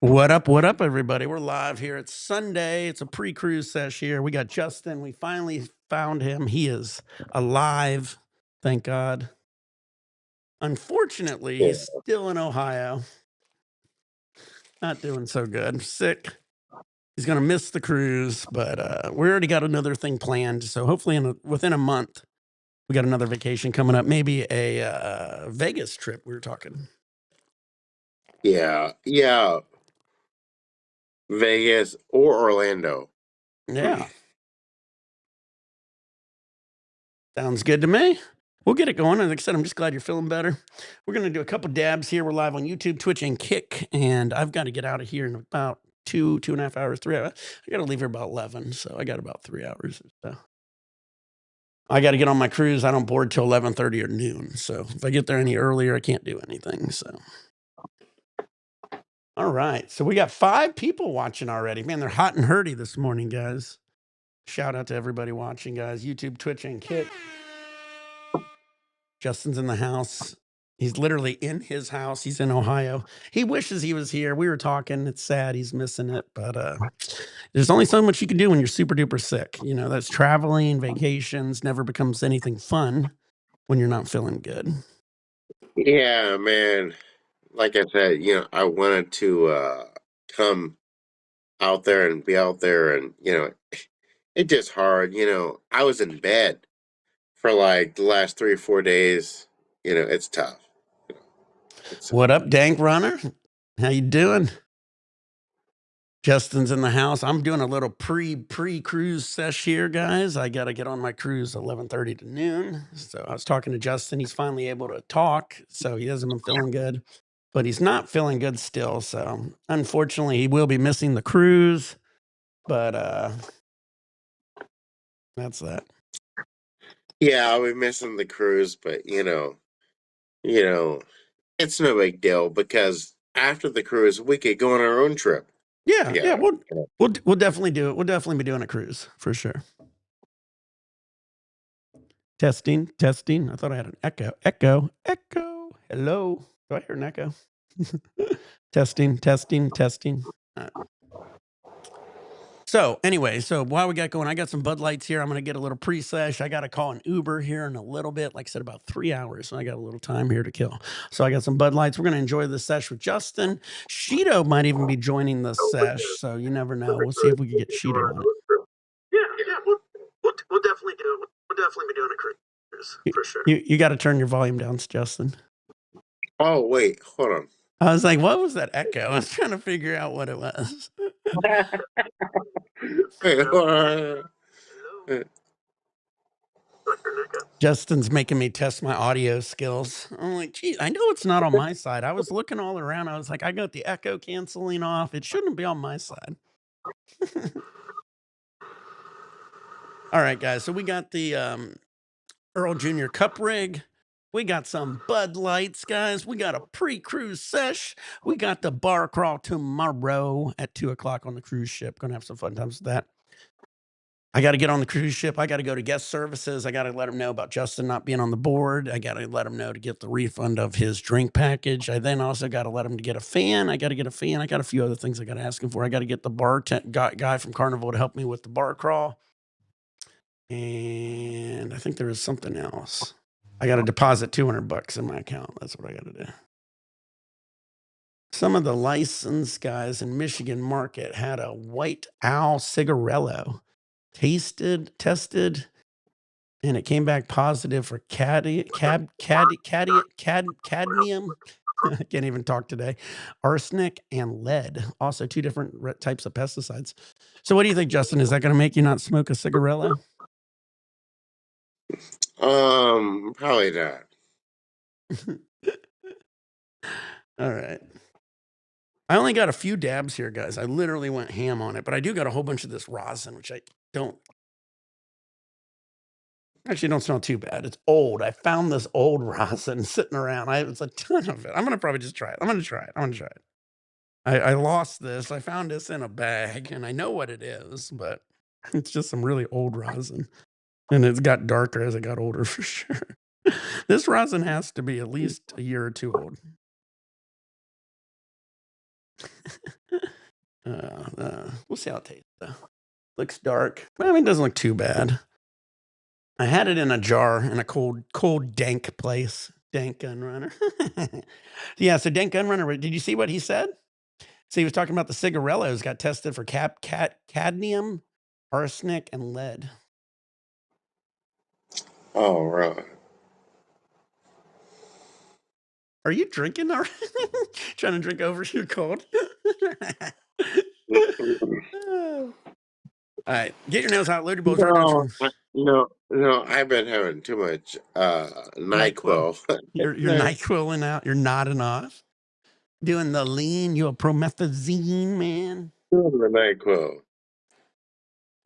What up, everybody? We're live here. It's Sunday. It's a pre-cruise sesh here. We got Justin. We finally found him. He is alive. Thank God. Unfortunately, Yeah. he's still in Ohio. Not doing so good. Sick. He's going to miss the cruise, but we already got another thing planned. So hopefully within a month, we got another vacation coming up. Maybe a Vegas trip we were talking. Yeah. Vegas or Orlando. Yeah. Sounds good to me. We'll get it going. And like I said, I'm just glad you're feeling better. We're going to do a couple dabs here. We're live on YouTube, Twitch, and Kick. And I've got to get out of here in about 2.5 hours, 3 hours. I got to leave here about 11. So I got about 3 hours or so. I got to get on my cruise. I don't board till 11:30 or noon. So if I get there any earlier, I can't do anything. So. All right. So we got 5 people watching already. Man, they're hot and hurdy this morning, guys. Shout out to everybody watching, guys. YouTube, Twitch, and Kick. Justin's in the house. He's literally in his house. He's in Ohio. He wishes he was here. We were talking. It's sad he's missing it, but there's only so much you can do when you're super duper sick. You know, that's traveling, vacations, never becomes anything fun when you're not feeling good. Yeah, man. Like I said, I wanted to come out there and be out there, and it's just hard. I was in bed for like the last 3 or 4 days. It's tough. What up, Dank Runner? How you doing? Justin's in the house. I'm doing a little pre-cruise sesh here, guys. I got to get on my cruise 11:30 to noon. So I was talking to Justin. He's finally able to talk. So he hasn't been feeling good, but he's not feeling good still. So unfortunately, he will be missing the cruise. But that's that. Yeah, I'll be missing the cruise, but it's no big deal because after the cruise, we could go on our own trip. Yeah. We'll definitely do it. We'll definitely be doing a cruise for sure. Testing. I thought I had an echo. Hello. Do I hear an echo? testing. So anyway, while we got going, I got some Bud Lights here. I'm going to get a little pre-sesh. I got to call an Uber here in a little bit. Like I said, about 3 hours. So I got a little time here to kill. So I got some Bud Lights. We're going to enjoy the sesh with Justin. Shido might even be joining the sesh. So you never know. We'll see if we can get Shido on it. Yeah, we'll definitely do it. We'll definitely be doing a cruise for sure. You got to turn your volume down, Justin. Oh, wait, hold on. I was like, what was that echo? I was trying to figure out what it was. Justin's making me test my audio skills. I'm like, geez, I know it's not on my side. I was looking all around. I was like, I got the echo canceling off. It shouldn't be on my side. All right, guys. So we got the Earl Jr. Cup rig. We got some Bud Lights, guys. We got a pre-cruise sesh. We got the bar crawl tomorrow at 2:00 on the cruise ship. Gonna have some fun times with that. I got to get on the cruise ship. I got to go to guest services. I got to let them know about Justin not being on the board. I got to let him know to get the refund of his drink package. I then also got to let him to get a fan. I got to get a fan. I got a few other things I got to ask him for. I got to get the bar guy from Carnival to help me with the bar crawl. And I think there is something else. I got to deposit $200 in my account. That's what I got to do. Some of the licensed guys in Michigan market had a White Owl cigarello. Tested, and it came back positive for cadmium. I can't even talk today. Arsenic and lead. Also 2 different types of pesticides. So what do you think, Justin? Is that going to make you not smoke a cigarello? Probably not. All right. I only got a few dabs here, guys. I literally went ham on it, but I do got a whole bunch of this rosin, which I don't smell too bad. It's old. I found this old rosin sitting around. It's a ton of it. I'm going to probably just try it. I'm going to try it. I lost this. I found this in a bag, and I know what it is, but it's just some really old rosin. And it's got darker as it got older for sure. This rosin has to be at least a year or 2 old. We'll see how it tastes though. Looks dark. Well, I mean, it doesn't look too bad. I had it in a jar in a cold, dank place. Dank gun runner. Yeah, so dank gun runner. Did you see what he said? So he was talking about the cigarillos got tested for cadmium, arsenic, and lead. Oh, right. Are you drinking already? Trying to drink over your cold? All right, get your nails out. Load your bowls. We're doing No, some no, I've been having too much NyQuil. NyQuil. You're No, NyQuiling out. You're nodding off. Doing the lean. You're a promethazine, man. the NyQuil.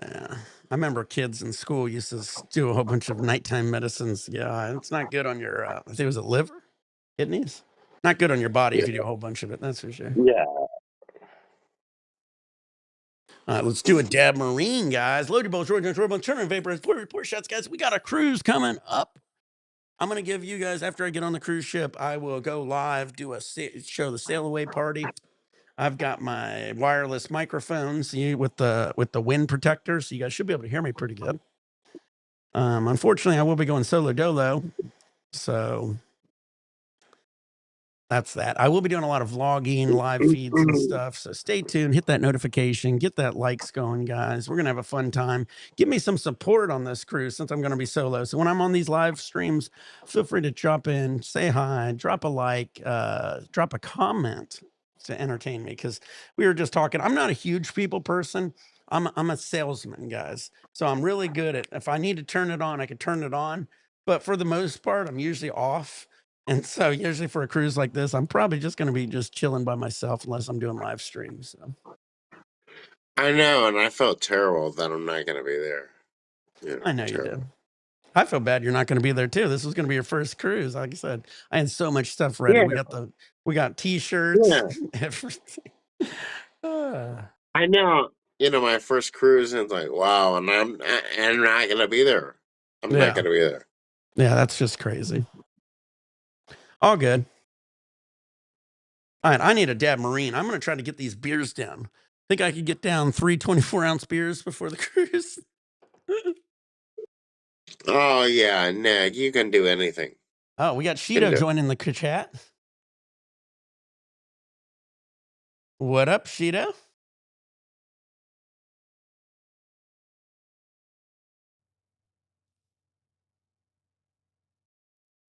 Yeah. I remember kids in school used to do a whole bunch of nighttime medicines. Yeah, it's not good on your, I think it was liver, kidneys. Not good on your body Yeah, if you do a whole bunch of it. That's for sure. yeah. All right, let's do a dab marine, guys. Load your boats, turn vapors, pour shots, guys. We got a cruise coming up. I'm going to give you guys, after I get on the cruise ship, I will go live, do a show the sail away party. I've got my wireless microphones with the wind protector, so you guys should be able to hear me pretty good. Unfortunately, I will be going solo dolo, so that's that. I will be doing a lot of vlogging, live feeds and stuff. So stay tuned, hit that notification, get that likes going, guys. We're going to have a fun time. Give me some support on this cruise since I'm going to be solo. So when I'm on these live streams, feel free to drop in, say hi, drop a like, drop a comment to entertain me. Because we were just talking. I'm not a huge people person. I'm a salesman, guys. So I'm really good at, if I need to turn it on, I can turn it on. But for the most part, I'm usually off. And so usually for a cruise like this, I'm probably just going to be just chilling by myself unless I'm doing live streams. So. I know, and I felt terrible that I'm not going to be there. I know you Terrible. did. I feel bad you're not going to be there too. This was going to be your first cruise. Like I said, I had so much stuff ready. Yeah, We got t-shirts, yeah. everything. Ah. I know. My first cruise, and it's like, wow, and I'm not going to be there. I'm not Yeah. going to be there. Yeah, that's just crazy. All good. All right, I need a dab marine. I'm going to try to get these beers down. Think I could get down 3 24-ounce beers before the cruise? Oh, yeah, Nick, you can do anything. Oh, we got You can Shido do it. joining the chat. What up, Shido?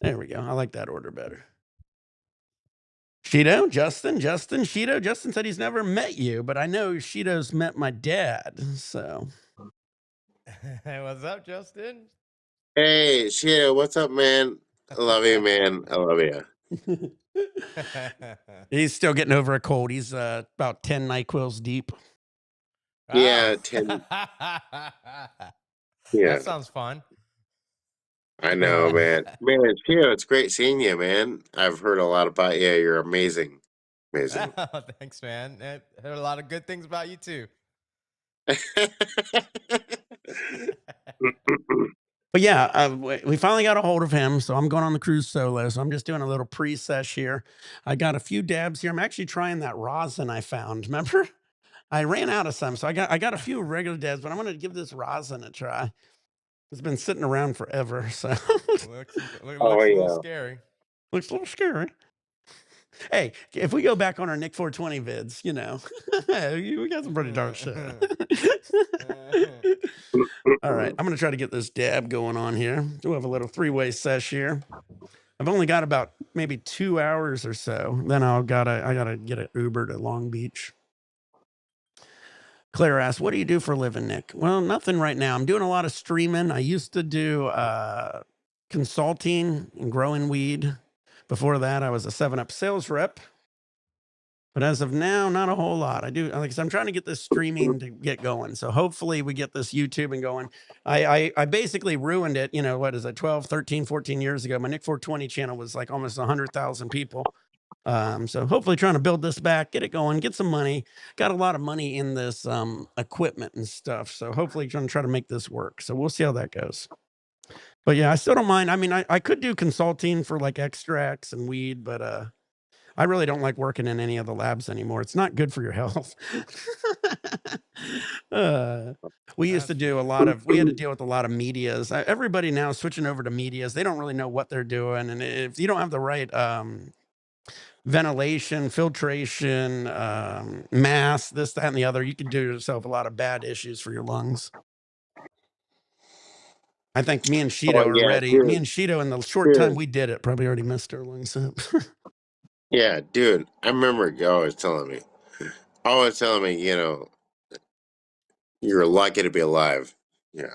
There we go. I like that order better. Shido, Justin, Shido. Justin said he's never met you, but I know Shido's met my dad. So, Hey, what's up, Justin? Hey, Shido, what's up, man? I love you, man. I love you. he's still getting over a cold. He's about 10 NyQuils deep. Yeah, Oh. 10. Yeah, That sounds fun. I know, man. Man, Shido, it's great seeing you, man. I've heard a lot about you. You're amazing. Amazing. Oh, thanks, man. I heard a lot of good things about you too. But yeah, we finally got a hold of him. So I'm going on the cruise solo. So I'm just doing a little pre-sesh here. I got a few dabs here. I'm actually trying that rosin I found. Remember? I ran out of some. So I got a few regular dabs, but I'm going to give this rosin a try. It's been sitting around forever. So looks a Oh, little yeah. scary. looks a little scary. Hey, if we go back on our Nick 420 vids, we got some pretty dark shit. All right, I'm gonna try to get this dab going on here. We'll have a little three-way sesh here. I've only got about maybe 2 hours or so. Then I gotta get an Uber to Long Beach. Claire asks, "What do you do for a living, Nick?" Well, nothing right now. I'm doing a lot of streaming. I used to do consulting and growing weed. Before that, I was a 7-Up sales rep. But as of now, not a whole lot. I'm trying to get this streaming to get going. So hopefully we get this YouTube and going. I basically ruined it. What is it? 12, 13, 14 years ago. My Nick 420 channel was like almost 100,000 people. So hopefully trying to build this back, get it going, get some money. Got a lot of money in this equipment and stuff. So hopefully trying to try to make this work. So we'll see how that goes. But yeah, I still don't mind. I mean, I could do consulting for like extracts and weed, but I really don't like working in any of the labs anymore. It's not good for your health. We used to do a lot of, we had to deal with a lot of medias. Everybody now is switching over to medias. They don't really know what they're doing. And if you don't have the right ventilation, filtration, mass, this, that, and the other, you can do yourself a lot of bad issues for your lungs. I think me and Shido are ready. Dude, me and Shido, in the short time we did it, probably already messed our lungs up. Yeah, dude. I remember you always telling me, you know, you're lucky to be alive. Yeah.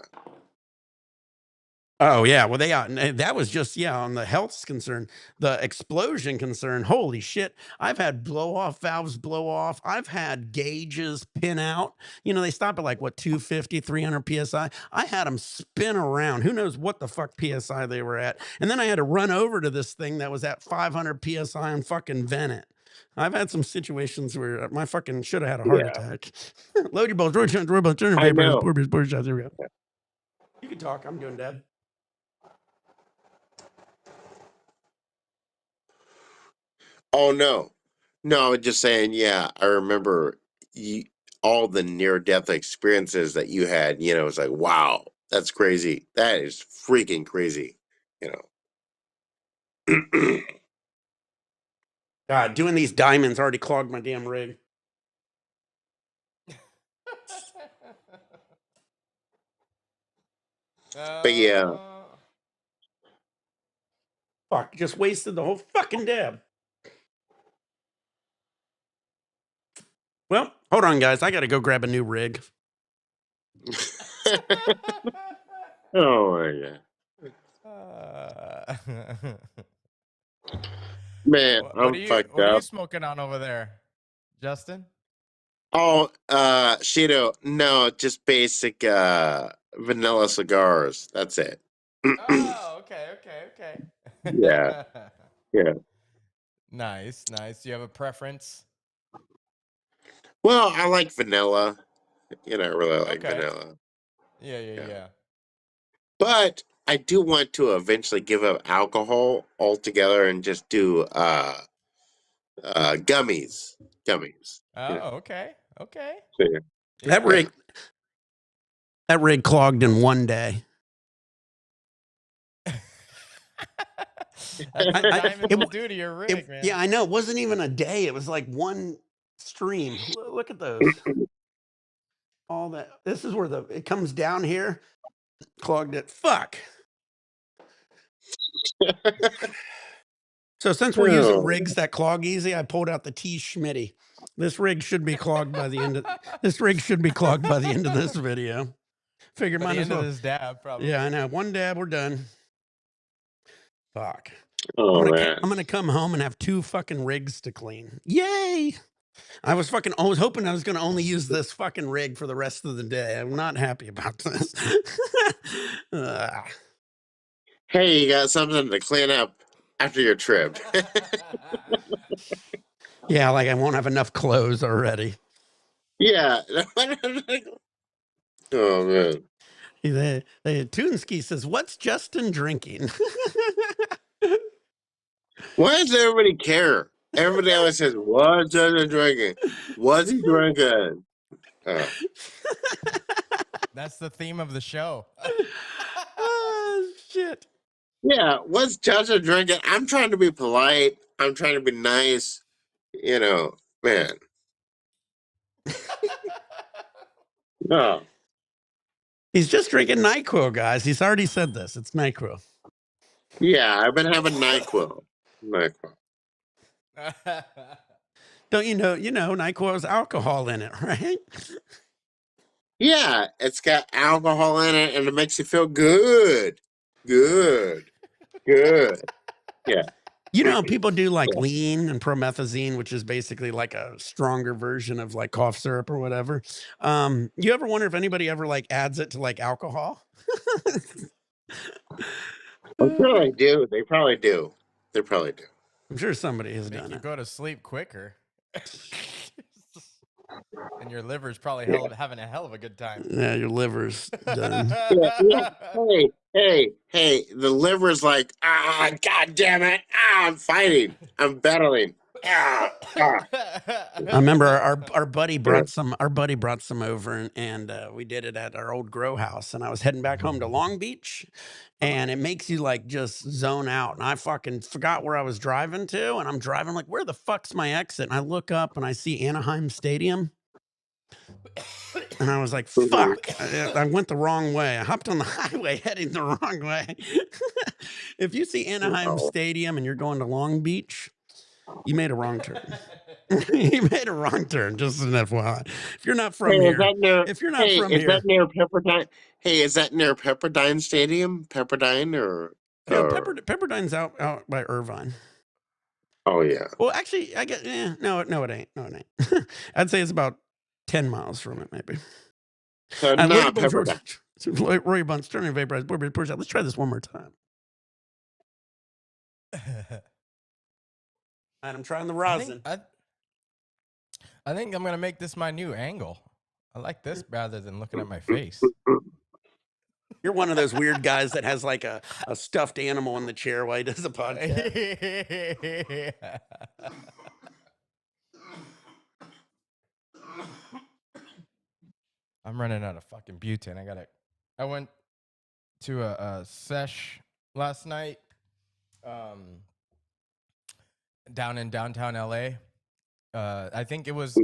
Oh yeah, well that was just on the health concern, the explosion concern. Holy shit! I've had blow off valves blow off. I've had gauges pin out. You know they stop at like what 250, 300 psi. I had them spin around. Who knows what the fuck psi they were at? And then I had to run over to this thing that was at 500 psi and fucking vent it. I've had some situations where my fucking should have had a heart attack. Load your balls. Turn your I papers. know. Here we go. You can talk. I'm doing dad. Oh no, no. I was just saying. Yeah, I remember all the near-death experiences that you had. You know, it's like, wow, that's crazy. That is freaking crazy. You know. God, doing these diamonds already clogged my damn rig. But yeah. Fuck, just wasted the whole fucking dab. Well, hold on, guys. I got to go grab a new rig. Oh my god. Man, I'm fucked up. What are you smoking on over there, Justin? Oh, Shido, no, just basic vanilla cigars. That's it. Oh, okay. Yeah. Yeah. Nice. Do you have a preference? Well, I like vanilla. You know, I really like vanilla. Yeah. But I do want to eventually give up alcohol altogether and just do gummies. Gummies. Oh, You know? okay. So, yeah. That rig clogged in one day. That's what diamonds will do to your rig, man. Yeah, I know. It wasn't even a day. It was like one stream. Look at those. All that. This is where it comes down here. Clogged it. Fuck. So since we're using rigs that clog easy, I pulled out the T Schmitty. This rig should be clogged by the end of this video. Figure by the end of this dab, probably. Yeah, I know. One dab, we're done. Fuck. Oh, man. I'm gonna come home and have 2 fucking rigs to clean. Yay! I was hoping I was gonna only use this fucking rig for the rest of the day. I'm not happy about this. Hey, you got something to clean up after your trip. Yeah, like I won't have enough clothes already. Yeah. Oh man. Toonski says, "What's Justin drinking?" Why does everybody care? Everybody always says, "What's Justin drinking? What's he drinking?" Oh. That's the theme of the show. Oh shit. Yeah, what's Justin drinking? I'm trying to be polite. I'm trying to be nice. You know, man. No. He's just drinking NyQuil, guys. He's already said this. It's NyQuil. Yeah, I've been having NyQuil. Don't you know? NyQuil has alcohol in it, right? Yeah, it's got alcohol in it, and it makes you feel good. Good. Yeah. You know, people do like lean and promethazine, which is basically like a stronger version of like cough syrup or whatever. You ever wonder if anybody ever like adds it to like alcohol? I'm sure they do. They probably do. I'm sure somebody has Make done you it. go to sleep quicker. And your liver's probably having a hell of a good time. Yeah, your liver's done. Yeah. Hey, the liver's like, God damn it. I'm fighting. I'm battling. Ah, ah. I remember our buddy brought some over and we did it at our old grow house, and I was heading back home to Long Beach, and it makes you like just zone out, and I fucking forgot where I was driving to, and I'm driving like, where the fuck's my exit? And I look up and I see Anaheim Stadium, and I was like, Mhm. fuck, I went the wrong way. I hopped on the highway heading the wrong way. If you see Anaheim Wow. Stadium and you're going to Long Beach, you made a wrong turn. You made a wrong turn, just an FYI. If you're not Hey, from is here, that near? if you're not Hey, from is that here, near Pepperdine? Hey, is that near Pepperdine Stadium? Pepperdine no, or? Pepperdine's out by Irvine. Oh yeah. Well, actually, I get no, it ain't. No, it ain't. I'd say it's about 10 miles from it, maybe. So Roy not Buns, Pepperdine. Roy Buns, turning vaporized. Let's try this one more time. All right, I'm trying the rosin. I think I'm gonna make this my new angle. I like this rather than looking at my face. You're one of those weird guys that has like a stuffed animal in the chair while he does a podcast. I'm running out of fucking butane. I went to a sesh last night, down in downtown LA. I think it was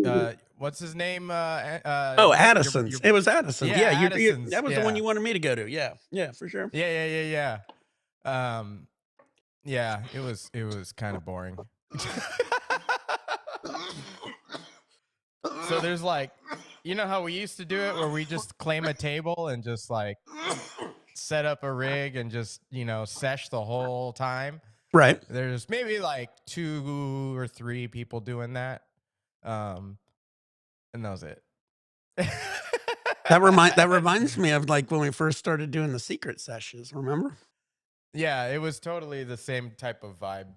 what's his name? Oh, Addison's. It was Addison's. Yeah, Yeah, Addison's. that was the one Yeah. you wanted me to go to. Yeah, for sure. Yeah. Yeah, it was kind of boring. So there's like, you know how we used to do it where we just claim a table and just like set up a rig and just, sesh the whole time. Right. There's maybe like 2 or 3 people doing that. And that was it. That reminds me of like when we first started doing the secret sessions, remember? Yeah, it was totally the same type of vibe,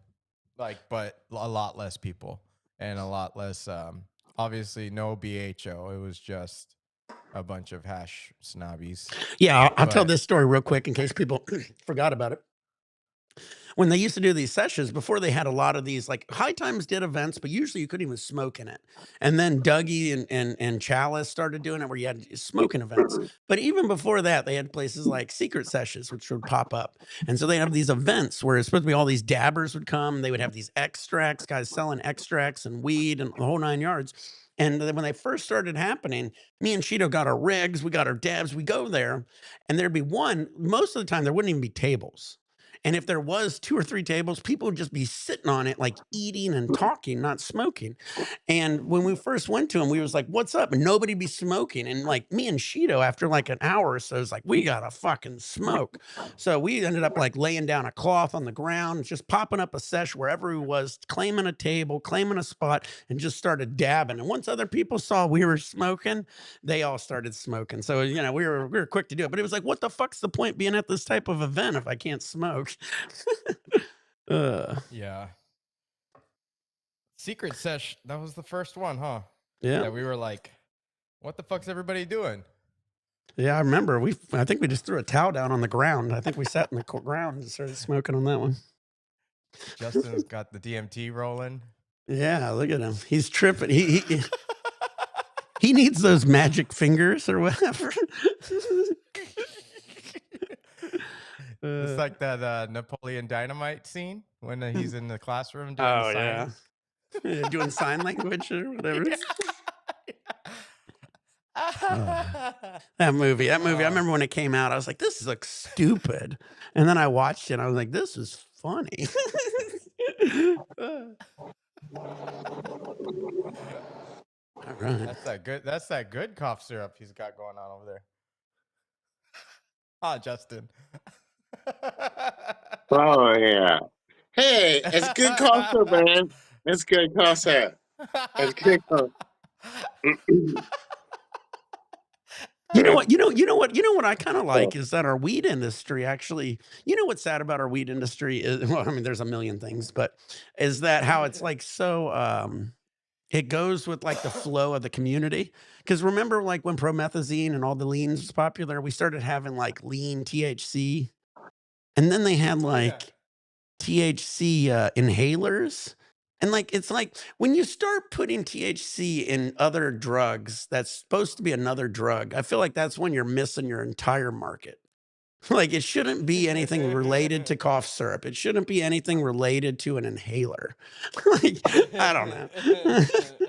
like, but a lot less people and a lot less, obviously no BHO. It was just a bunch of hash snobbies. Yeah, I'll tell But this story real quick in case people forgot about it. When they used to do these sessions, before they had a lot of these, like High Times did events, but usually you couldn't even smoke in it. And then Dougie and Chalice started doing it where you had smoking events. But even before that, they had places like Secret Sessions, which would pop up. And so they have these events where it's supposed to be all these dabbers would come. They would have these extracts, guys selling extracts and weed and the whole 9 yards. And then when they first started happening, me and Shido got our rigs, we got our dabs, we go there, and there'd be one, most of the time there wouldn't even be tables. And if there was 2 or 3 tables, people would just be sitting on it, like eating and talking, not smoking. And when we first went to him, we was like, "What's up?" And nobody be smoking. And like me and Shido, after like an hour or so, is like, "We gotta fucking smoke." So we ended up like laying down a cloth on the ground, just popping up a sesh wherever he was, claiming a table, claiming a spot, and just started dabbing. And once other people saw we were smoking, they all started smoking. So we were quick to do it. But it was like, what the fuck's the point being at this type of event if I can't smoke? yeah, Secret Sesh, that was the first one, huh? Yeah. That we were like, what the fuck's everybody doing? Yeah, I remember. I think we just threw a towel down on the ground. I think we sat in the ground and started smoking on that one. Justin's got the DMT rolling. Yeah, look at him. He's tripping. He needs those magic fingers or whatever. It's like that Napoleon Dynamite scene when he's in the classroom doing the signing. Yeah, doing sign language or whatever. That movie. I remember when it came out, I was like, "This looks stupid," and then I watched it. And I was like, "This is funny." All right. That's that good cough syrup he's got going on over there. Ah, Justin. Oh yeah. Hey, it's good concert, man. It's good concert. It's good concert. You know what? I kind of like is that our weed industry actually. You know what's sad about our weed industry is, well, I mean, there's a million things, but is that how it's like so. It goes with like the flow of the community. Because remember, like when promethazine and all the leans was popular, we started having like lean THC, and then they had like THC inhalers. And like, it's like when you start putting THC in other drugs, that's supposed to be another drug. I feel like that's when you're missing your entire market. Like, it shouldn't be anything related to cough syrup. It shouldn't be anything related to an inhaler. Like, I don't know.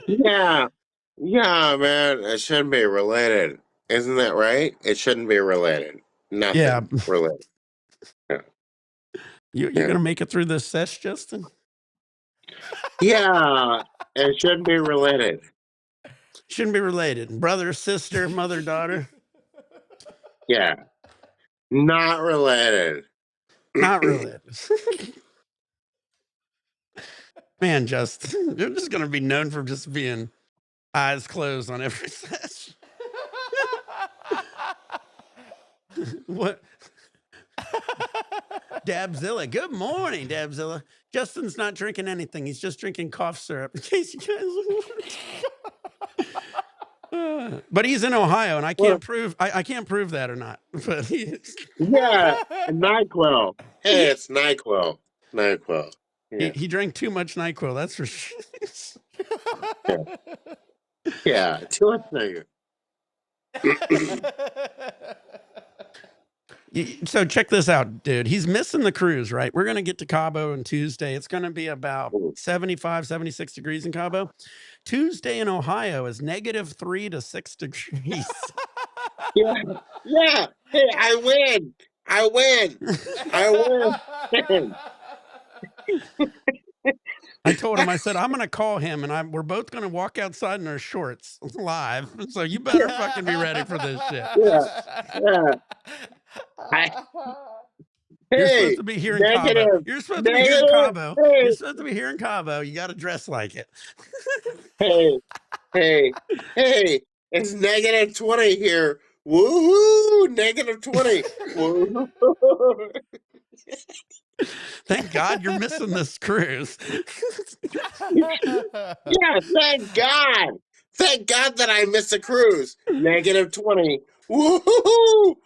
Yeah. Yeah, man. It shouldn't be related. Isn't that right? It shouldn't be related. Yeah. Nothing related. Yeah. You Yeah. gonna make it through this sesh, Justin? Yeah. It shouldn't be related. Shouldn't be related. Brother, sister, mother, daughter. Yeah. Not related. Not related. Man, Justin, you're just gonna be known for just being eyes closed on every sesh. What? Dabzilla. Good morning, Dabzilla. Justin's not drinking anything. He's just drinking cough syrup. In case you guys. But he's in Ohio, and I Well, can't prove I can't prove that or not. But yeah. NyQuil. Hey, it's NyQuil. NyQuil. Yeah. he drank too much NyQuil. That's for sure. Yeah. Yeah. Too much NyQuil. So check this out, dude. He's missing the cruise, right? We're going to get to Cabo on Tuesday. It's going to be about 75, 76 degrees in Cabo. Tuesday in Ohio is -3 to 6 degrees. Yeah. Yeah. Hey, I win. I win. I win. I told him, I said, I'm going to call him and we're both going to walk outside in our shorts live. So you better fucking be ready for this shit. Yeah. Yeah. You're supposed Hey, to be here in Cabo. negative. You're supposed to be here in Negative. Cabo. Hey. You're supposed to be here in Cabo. You got to dress like it. Hey. Hey. Hey. It's -20 here. Woohoo! -20. Woohoo! Thank God you're missing this cruise. Yeah, thank God. Thank God that I missed a cruise. -20. Woohoo!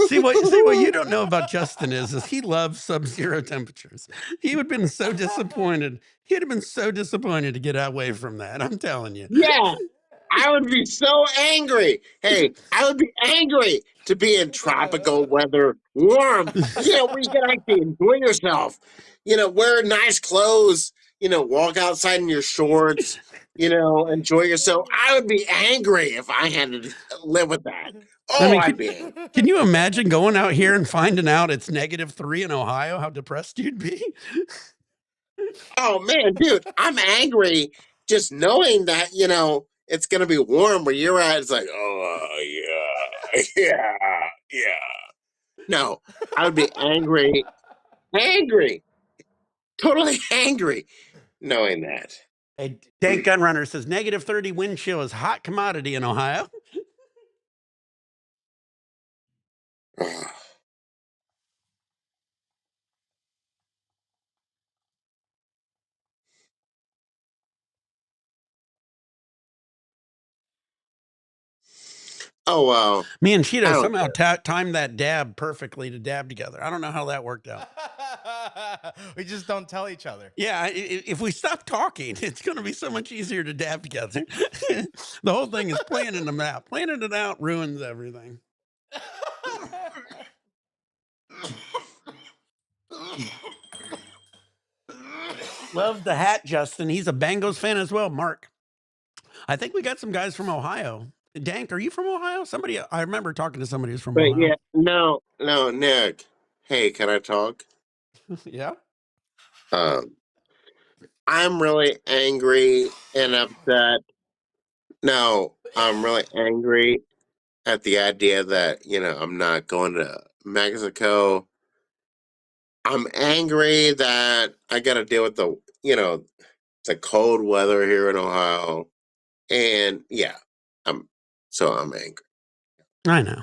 See what you Woohoo! don't know about Justin is he loves sub-zero temperatures. He would have been so disappointed. He'd have been so disappointed to get away from that. I'm telling you. Yeah, I would be so angry. Hey, I would be angry to be in tropical weather, warm, where you can actually enjoy yourself. Wear nice clothes, walk outside in your shorts, enjoy yourself. I would be angry if I had to live with that. I Oh, mean, I'd be angry. can you imagine going out here and finding out it's -3 in Ohio? How depressed you'd be? Oh, man, dude, I'm angry just knowing that, it's going to be warm where you're at. It's like, oh, yeah, yeah. No, I would be angry, totally angry knowing that. Hey, Dank Gunrunner says -30 wind chill is hot commodity in Ohio. Oh, well, Me and I Shido don't somehow care. timed that dab perfectly to dab together. I don't know how that worked out. We just don't tell each other. Yeah, if we stop talking, it's going to be so much easier to dab together. The whole thing is planning them out. Planning it out ruins everything. Love the hat, Justin. He's a Bengals fan as well. Mark, I think we got some guys from Ohio. Dank, are you from Ohio? Somebody, I remember talking to somebody who's from But Ohio. yeah, no, Nick. Hey, can I talk? Yeah. I'm really angry and upset. No, I'm really angry at the idea that, I'm not going to Mexico. I'm angry that I got to deal with the cold weather here in Ohio. And yeah, I'm angry. I know.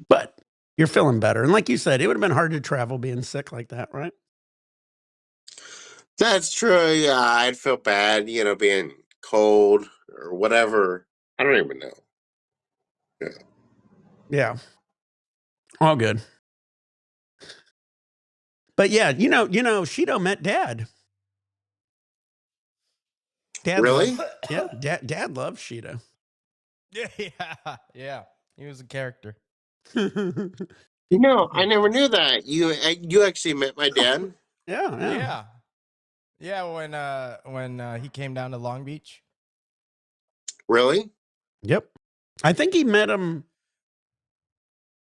But you're feeling better. And like you said, it would have been hard to travel being sick like that, right? That's true. Yeah, I'd feel bad, being cold or whatever. I don't even know. Yeah. Yeah. All good. But yeah, Shido met Dad. Dad Really? loved, yeah, Dad loved Shido. Yeah. He was a character. No, I never knew that. You actually met my dad? Yeah. When he came down to Long Beach. Really? Yep. I think he met him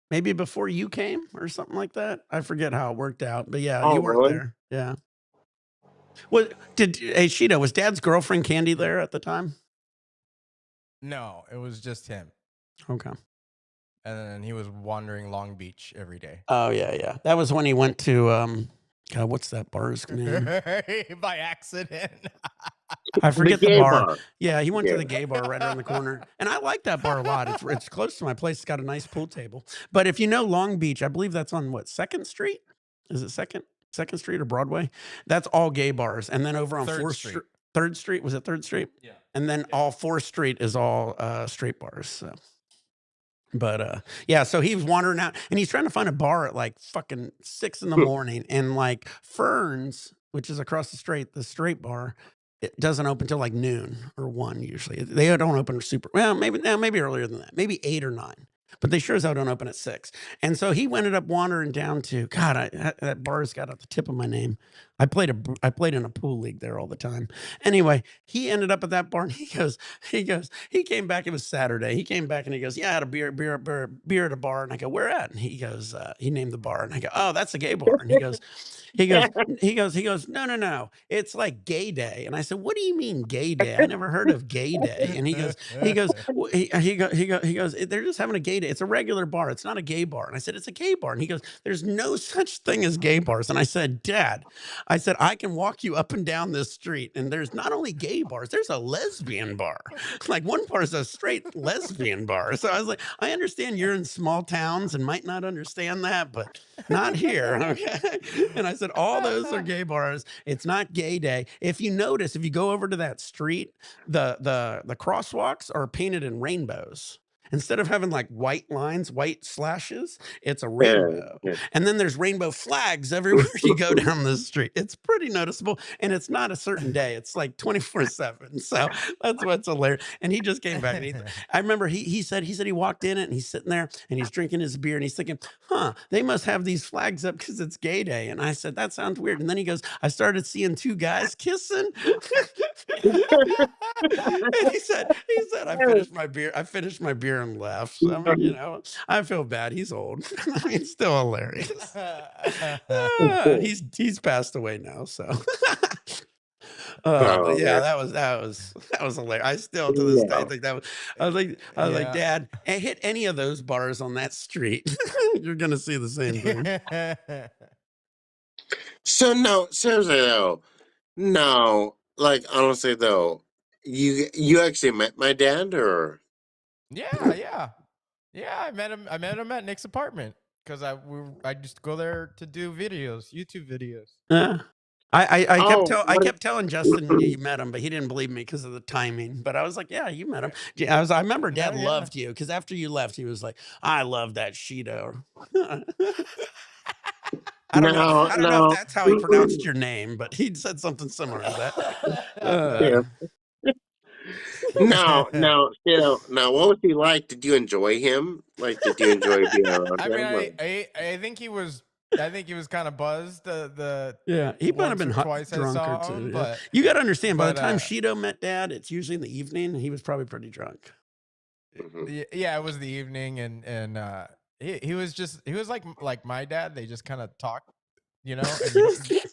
maybe before you came or something like that. I forget how it worked out, but yeah, Oh, you weren't really? there. Yeah. Hey Shido, was Dad's girlfriend Candy there at the time? No, it was just him. Okay. And then he was wandering Long Beach every day. Oh yeah. That was when he went to God, what's that bar's name? By accident. I forget the gay bar. bar. Yeah, he went Yeah. to the gay bar right around the corner. And I like that bar a lot. It's close to my place. It's got a nice pool table. But if you know Long Beach, I believe that's on what, 2nd Street? Is it 2nd Street or Broadway? That's all gay bars. And then over on 3rd 4th Street. Street. 3rd Street, was it 3rd Street? Yeah. And then all 4th Street is all straight bars. So. But yeah, so he was wandering out and he's trying to find a bar at like fucking 6 in the morning. And like Ferns, which is across the street, the straight bar, it doesn't open till like noon or 1 usually. They don't open super well, maybe earlier than that, maybe 8 or 9. But they sure as hell don't open at 6. And so he ended up wandering down to God. That bar's got at the tip of my name. I played in a pool league there all the time. Anyway, he ended up at that bar and he came back. It was Saturday. He came back and he goes, "Yeah, I had a beer at a bar." And I go, "Where at?" And he goes, he named the bar. And I go, "Oh, that's a gay bar." And he goes, "No. It's like gay day." And I said, "What do you mean gay day? I never heard of gay day." And he goes, "They're just having a gay day. It's a regular bar. It's not a gay bar." And I said, "It's a gay bar." And he goes, "There's no such thing as gay bars." And I said, "Dad," I said, "I can walk you up and down this street and there's not only gay bars, there's a lesbian bar." Like one bar is a straight lesbian bar. So I was like, I understand you're in small towns and might not understand that, but not here. Okay. And I said, all those are gay bars. It's not gay day. If you notice, if you go over to that street, the crosswalks are painted in rainbows. Instead of having like white lines, white slashes, it's a rainbow. Yeah. And then there's rainbow flags everywhere you go down the street. It's pretty noticeable. And it's not a certain day. It's like 24/7. So that's what's hilarious. And he just came back. And I remember he said he walked in it and he's sitting there and he's drinking his beer and he's thinking, they must have these flags up because it's gay day. And I said, that sounds weird. And then he goes, I started seeing 2 guys kissing. And he said, I finished my beer and left. So, I mean, I feel bad. He's old. I mean, still hilarious. He's passed away now. So, Oh, but yeah, man. that was hilarious. I still to this day Yeah. think that was. I was like, Yeah. Dad, hit any of those bars on that street, you're gonna see the same thing. So no, seriously though, no, like honestly though, you actually met my dad, or Yeah. I met him at Nick's apartment because I just go there to do videos, YouTube videos. Yeah. I what? kept telling Justin you met him, but he didn't believe me because of the timing. But I was like, yeah, you met him. Yeah, I remember Dad Yeah. loved you because after you left, he was like, I love that Shido. I don't know if that's how he pronounced your name, but he said something similar to that. Yeah. Now, what was he like? Did you enjoy him? Like, did you enjoy being around I him? mean, I think he was kind of buzzed. Yeah, he might have once been or twice I drunk saw or 2. him, Yeah. but You got to understand, by the but, time uh, Shido met Dad, it's usually in the evening. He was probably pretty drunk. Mhm. yeah, it was the evening, and he was like my dad. They just kind of talk, and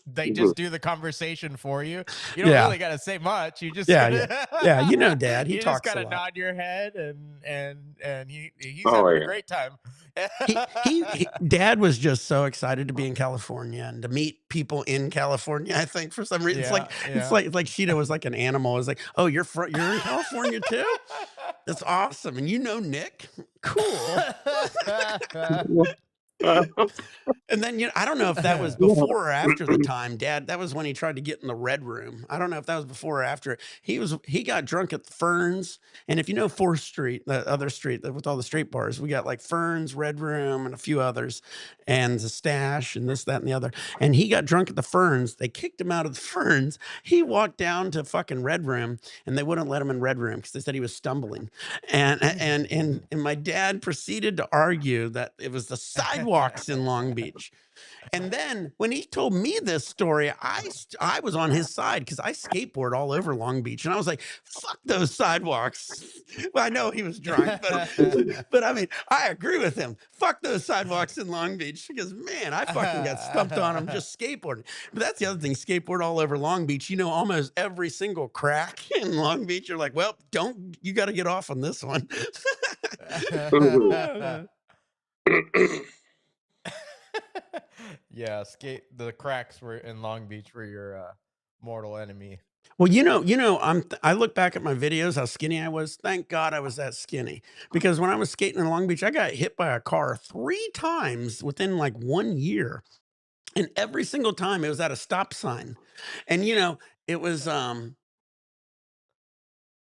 they just do the conversation for you. You don't Yeah. really got to say much. You just Yeah, you know Dad, he you talks just a gotta lot. nod your head, and he's Oh, having yeah. a great time. Dad was just so excited to be in California and to meet people in California. I think for some reason, it's like Shido was like an animal. It's like, oh, you're in California too? That's awesome. And you know Nick? Cool. And then, I don't know if that was before or after the time, Dad. That was when he tried to get in the red room. I don't know if that was before or after. He got drunk at the Ferns, and if you know 4th Street, the other street with all the straight bars, we got like Ferns, Red Room, and a few others, and the Stash, and this, that, and the other. And he got drunk at the Ferns. They kicked him out of the Ferns. He walked down to fucking Red Room, and they wouldn't let him in Red Room because they said he was stumbling. And my dad proceeded to argue that it was the sidewalks in Long Beach. And then when he told me this story, I was on his side because I skateboard all over Long Beach, and I was like, "Fuck those sidewalks." Well, I know he was drunk, but I mean, I agree with him. Fuck those sidewalks in Long Beach because man, I fucking got stumped on them just skateboarding. But that's the other thing: skateboard all over Long Beach. You know, almost every single crack in Long Beach. You're like, "Well, you got to get off on this one." Yeah, the cracks were in Long Beach were your mortal enemy. Well, I look back at my videos, how skinny I was. Thank God I was that skinny because when I was skating in Long Beach, I got hit by a car 3 times within like 1 year. And every single time it was at a stop sign. And it was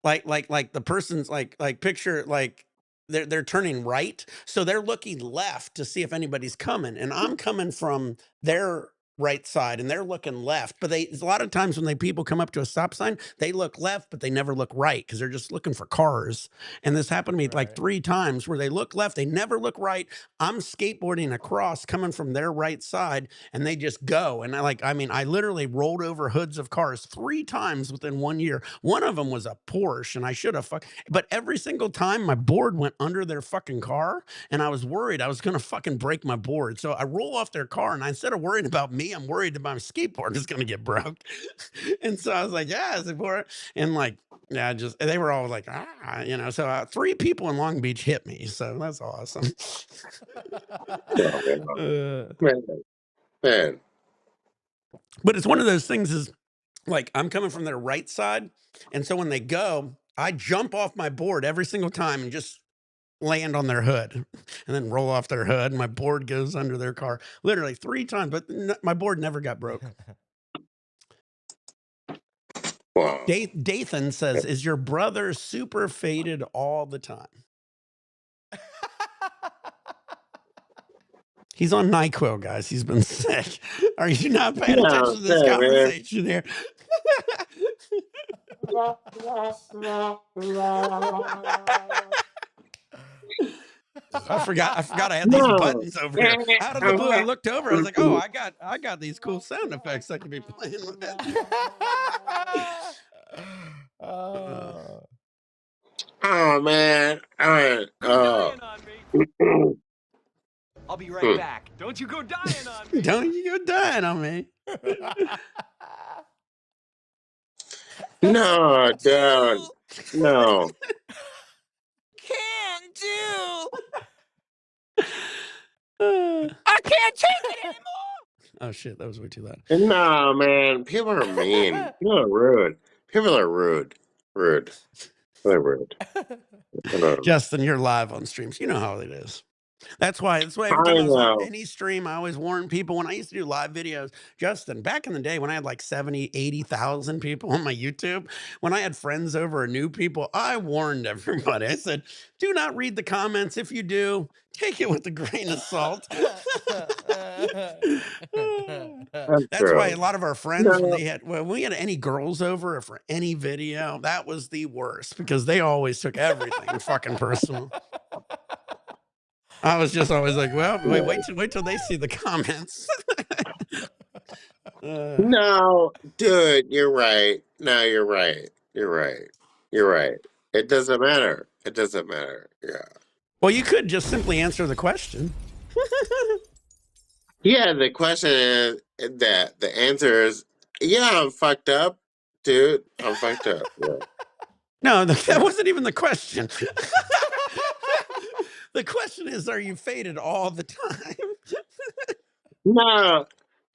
like the person's like picture like they're turning right, so they're looking left to see if anybody's coming, and I'm coming from their right side and they're looking left, but they a lot of times when people come up to a stop sign, they look left but they never look right because they're just looking for cars. And this happened to me like Right. 3 times where they look left, they never look right. I'm skateboarding across coming from their right side and they just go, and I literally rolled over hoods of cars 3 times within 1 year. One of them was a Porsche, and I should have but every single time my board went under their fucking car, and I was worried I was gonna fucking break my board. So I roll off their car, and instead of worrying about me, I'm worried that my skateboard is gonna get broke. And so I was like, "Yeah, is it for it?" And like, yeah, just they were all like, So 3 people in Long Beach hit me, so that's awesome. Uh, Man, man. but it's one of those things is like I'm coming from their right side, and so when they go, I jump off my board every single time and just land on their hood and then roll off their hood. And my board goes under their car literally 3 times, but my board never got broke. Wow. Dathan says, "Is your brother super faded all the time?" He's on NyQuil, guys. He's been sick. Are you not paying attention to this Yeah, man. conversation here? I forgot I had these No. buttons over here. Out of the blue, I looked over. I was like, "Oh, I got these cool sound effects I could be playing with." Oh man. All right. Dying on me. I'll be right Hmm. back. Don't you go dying on me. Don't you go dying on me. No, dude. No. Can't do. I can't take it anymore. Oh shit, that was way too loud. No, man. People are mean. People are rude. People are rude. Rude. They're rude. Justin, you're live on streams. You know how it is. That's why every time I I was on know. any stream, I always warn people when I used to do live videos. Justin, back in the day when I had like 70, 80,000 people on my YouTube, when I had friends over or new people, I warned everybody. I said, do not read the comments. If you do, take it with a grain of salt. That's why a lot of our friends, when we had any girls over or for any video, that was the worst because they always took everything fucking personal. I was just always like, well, wait till they see the comments. No, dude, you're right. No, you're right. You're right. You're right. It doesn't matter. It doesn't matter. Yeah. Well, you could just simply answer the question. Yeah, the question is that the answer is yeah, I'm fucked up, dude. I'm fucked up. Yeah. No, that wasn't even the question. The question is, are you faded all the time? No,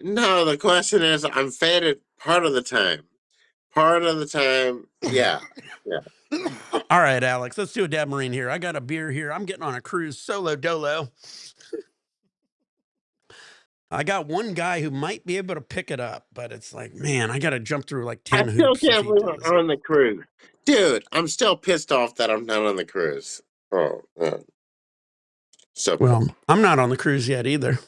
no, the question is I'm faded part of the time. Part of the time, yeah. Yeah. All right, Alex, let's do a Dab Marine here. I got a beer here. I'm getting on a cruise solo dolo. I got one guy who might be able to pick it up, but it's like, man, I got to jump through like I 10 still hoops if can't he believe does I'm it. on the cruise. Dude, I'm still pissed off that I'm not on the cruise. Oh, man. So Well, pissed. I'm not on the cruise yet either.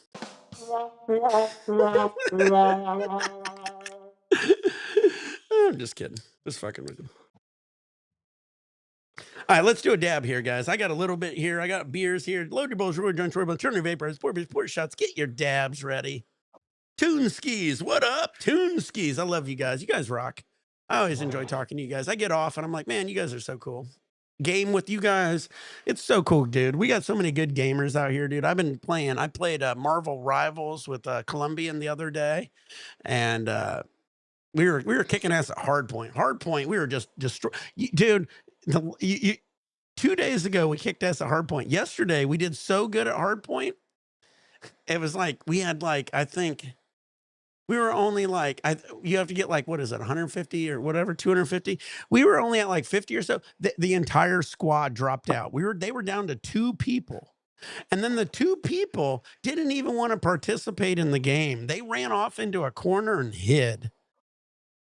I'm just kidding. Just fucking with you. All right, let's do a dab here, guys. I got a little bit here. I got beers here. Load your bowls, roll your joints, roll your turn your vapors, pour shots. Get your dabs ready. Toon Skis, what up? Toon Skis. I love you guys. You guys rock. I always enjoy talking to you guys. I get off and I'm like, man, you guys are so cool. Game with you guys. It's so cool, dude. We got so many good gamers out here, dude. I've been playing. I played Marvel Rivals with Colombian the other day, and we were kicking ass at Hardpoint. Hardpoint, we were just destroy, dude. 2 days ago we kicked ass at Hardpoint. Yesterday we did so good at Hardpoint. It was like we had like I think we were only like you have to get like what is it 150 or whatever 250. We were only at like 50 or so. The entire squad dropped out. They were down to 2 people. And then the 2 people didn't even want to participate in the game. They ran off into a corner and hid.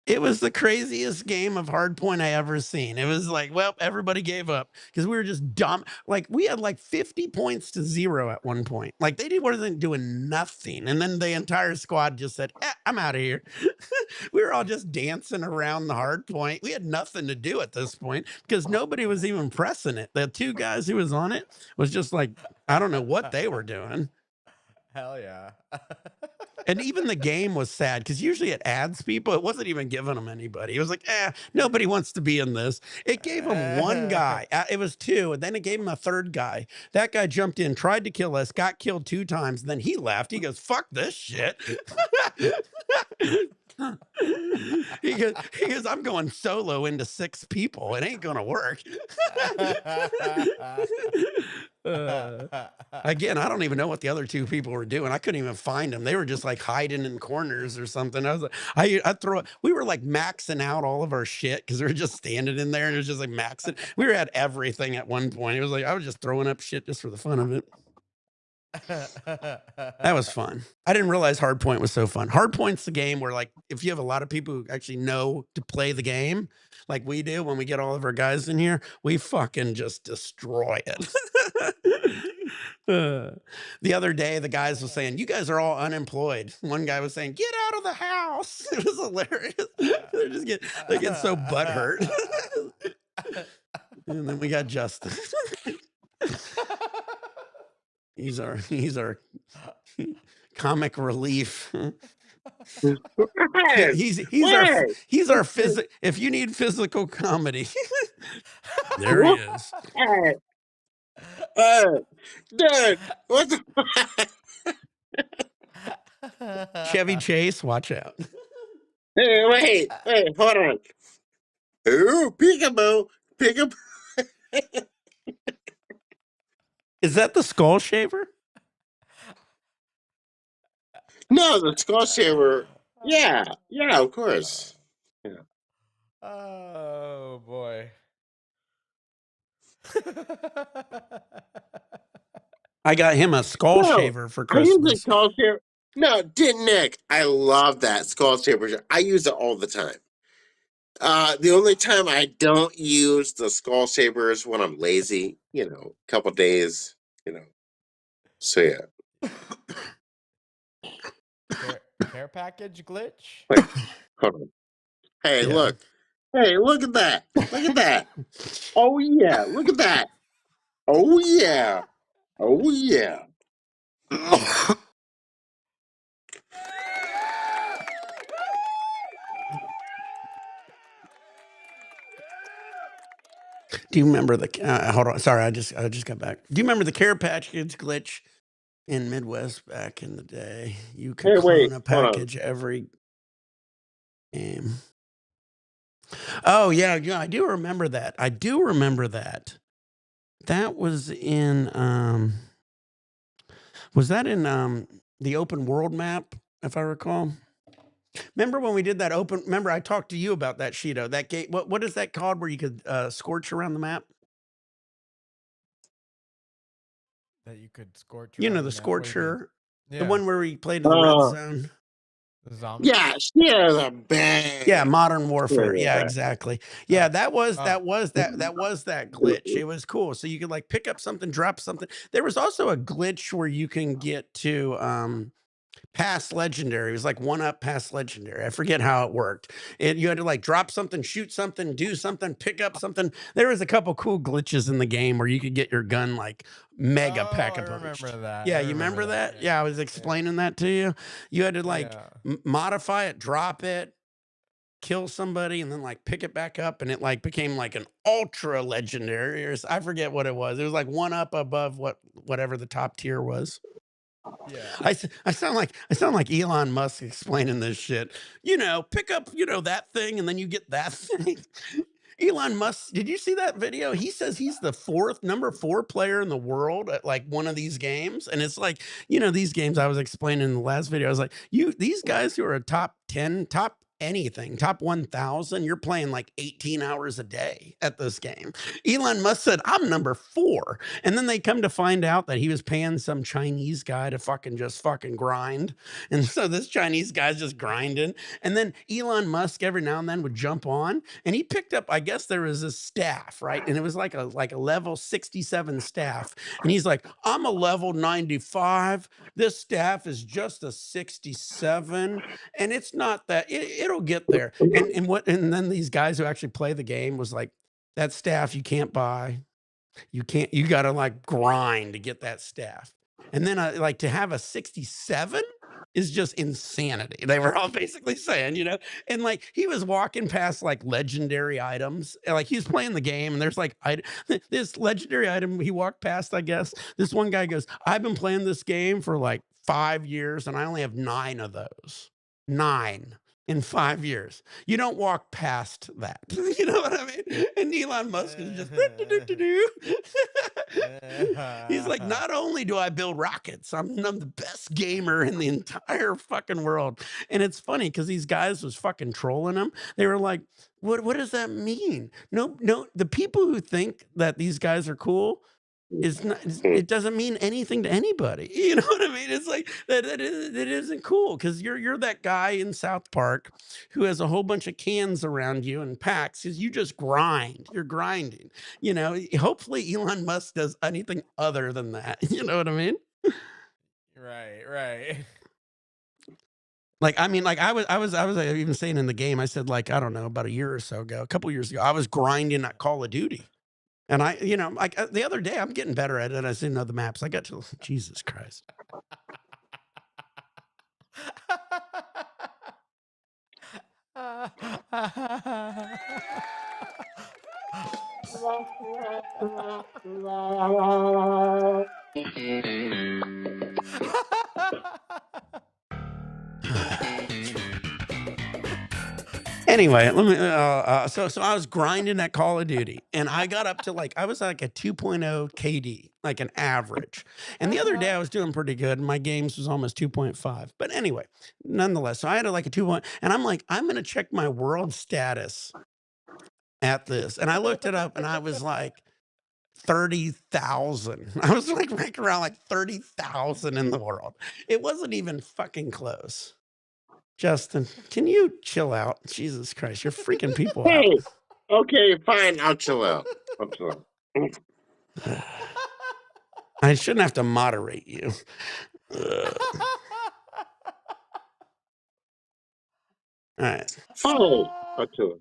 It was the craziest game of Hardpoint I ever seen. It was like, well, everybody gave up because we were just dumb. Like we had like 50 points to 0 at one point. Like they wasn't doing nothing. And then the entire squad just said, I'm out of here. We were all just dancing around the Hardpoint. We had nothing to do at this point because nobody was even pressing it. The 2 guys who was on it was just like, I don't know what they were doing. Hell yeah. And even the game was sad because usually it adds people. It wasn't even giving them anybody. It was like, nobody wants to be in this. It gave them 1 guy. It was 2. And then it gave him a 3rd guy. That guy jumped in, tried to kill us, got killed 2 times. Then he left. He goes, fuck this shit. he goes, I'm going solo into 6 people. It ain't going to work. Again, I don't even know what the other 2 people were doing. I couldn't even find them. They were just like hiding in corners or something. I was like, I throw it. We were like maxing out all of our shit because we were just standing in there and it was just like maxing. We were at everything at one point. It was like I was just throwing up shit just for the fun of it. That was fun. I didn't realize Hardpoint was so fun. Hardpoint's the game where like if you have a lot of people who actually know to play the game, like we do when we get all of our guys in here, we fucking just destroy it. The other day, the guys was saying, "You guys are all unemployed." One guy was saying, "Get out of the house." It was hilarious. They get so butthurt. And then we got Justin. He's our comic relief. Hey, He's our if you need physical comedy, there he is. Dude, what the Chevy Chase, watch out. Hey, wait, hold on. Ooh, peekaboo. Is that the skull shaver? No, the skull shaver. Yeah, of course. Yeah. Oh boy. I got him a skull shaver for I use the Christmas. skull shaver. No, didn't Nick? I love that skull shaver. I use it all the time. The only time I don't use the skull shaver is when I'm lazy, a couple days, So yeah. Care package glitch? Wait, hold on. Hey, Yeah. look. Hey, look at that. Look at that. Oh yeah, look at that. Oh yeah. Oh yeah. Do you remember the hold on? Sorry, I just got back. Do you remember the care package glitch in Midwest back in the day? You could Hey, wait, clone a hold on. package every game. Oh yeah, I do remember that. That was in the open world map, if I recall? Remember when we did that remember I talked to you about that, Shido, that game. What is that called where you could scorch around the map? That you could scorch You know, around the map? What do you mean? scorcher. The Yeah. one where we played in the red Oh, zone. The zombie. yeah, Share's a bad. Yeah, Modern Warfare. Share Yeah, that. exactly. Yeah, that was Oh. that glitch. It was cool. So you could like pick up something, drop something. There was also a glitch where you can get to past legendary. It was like one up past legendary. I forget how it worked. You had to like drop something, shoot something, do something, pick up something. There was a couple cool glitches in the game where you could get your gun like mega Oh, pack I a punched. remember that. Yeah, I you remember that? Yeah. Yeah, I was explaining that to you. You had to like Yeah. modify it, drop it, kill somebody, and then like pick it back up, and it like became like an ultra legendary, or I forget what it was. It was like one up above whatever the top tier was. Yeah. I sound like Elon Musk explaining this shit. You know, pick up, that thing, and then you get that thing. Elon Musk, did you see that video? He says he's the number 4 player in the world at like one of these games. And it's like, these games I was explaining in the last video. I was like, these guys who are a top 10, top anything, top 1,000, you're playing like 18 hours a day at this game. Elon Musk said, I'm number 4. And then they come to find out that he was paying some Chinese guy to just fucking grind. And so this Chinese guy's just grinding. And then Elon Musk every now and then would jump on, and he picked up, I guess there was a staff, right? And it was like a level 67 staff. And he's like, I'm a level 95. This staff is just a 67. And it's not that it'll get there. And then these guys who actually play the game was like, that staff you can't buy. You gotta like grind to get that staff. And then like to have a 67 is just insanity. They were all basically saying, and like he was walking past like legendary items. And, like he was playing the game, and there's like this legendary item he walked past, I guess. This one guy goes, I've been playing this game for like 5 years, and I only have 9 of those. 9 in 5 years. You don't walk past that. You know what I mean? And Elon Musk is just he's like, not only do I build rockets, I'm the best gamer in the entire fucking world. And it's funny because these guys was fucking trolling him. They were like, what does that mean? No, the people who think that these guys are cool it doesn't mean anything to anybody. You know what I mean? It's like that isn't cool because you're that guy in South Park who has a whole bunch of cans around you and packs because you just grind. You're grinding. Hopefully Elon Musk does anything other than that. You know what I mean? Right. Like, I mean, like I was even saying in the game, I said, like, I don't know, about a year or so ago, a couple years ago, I was grinding at Call of Duty. And like the other day, I'm getting better at it. I didn't know the maps. I got to, Jesus Christ. Anyway, let me. So I was grinding at Call of Duty, and I got up to like I was like a 2.0 KD, like an average. And the other day I was doing pretty good. And my games was almost 2.5. But anyway, nonetheless, so I had like a 2. And I'm like, I'm gonna check my world status at this, and I looked it up, and I was like 30,000. I was like ranking around like 30,000 in the world. It wasn't even fucking close. Justin, can you chill out? Jesus Christ, you're freaking people out. Hey, okay, fine. I'll chill out. I shouldn't have to moderate you. All right. Oh, I'll chill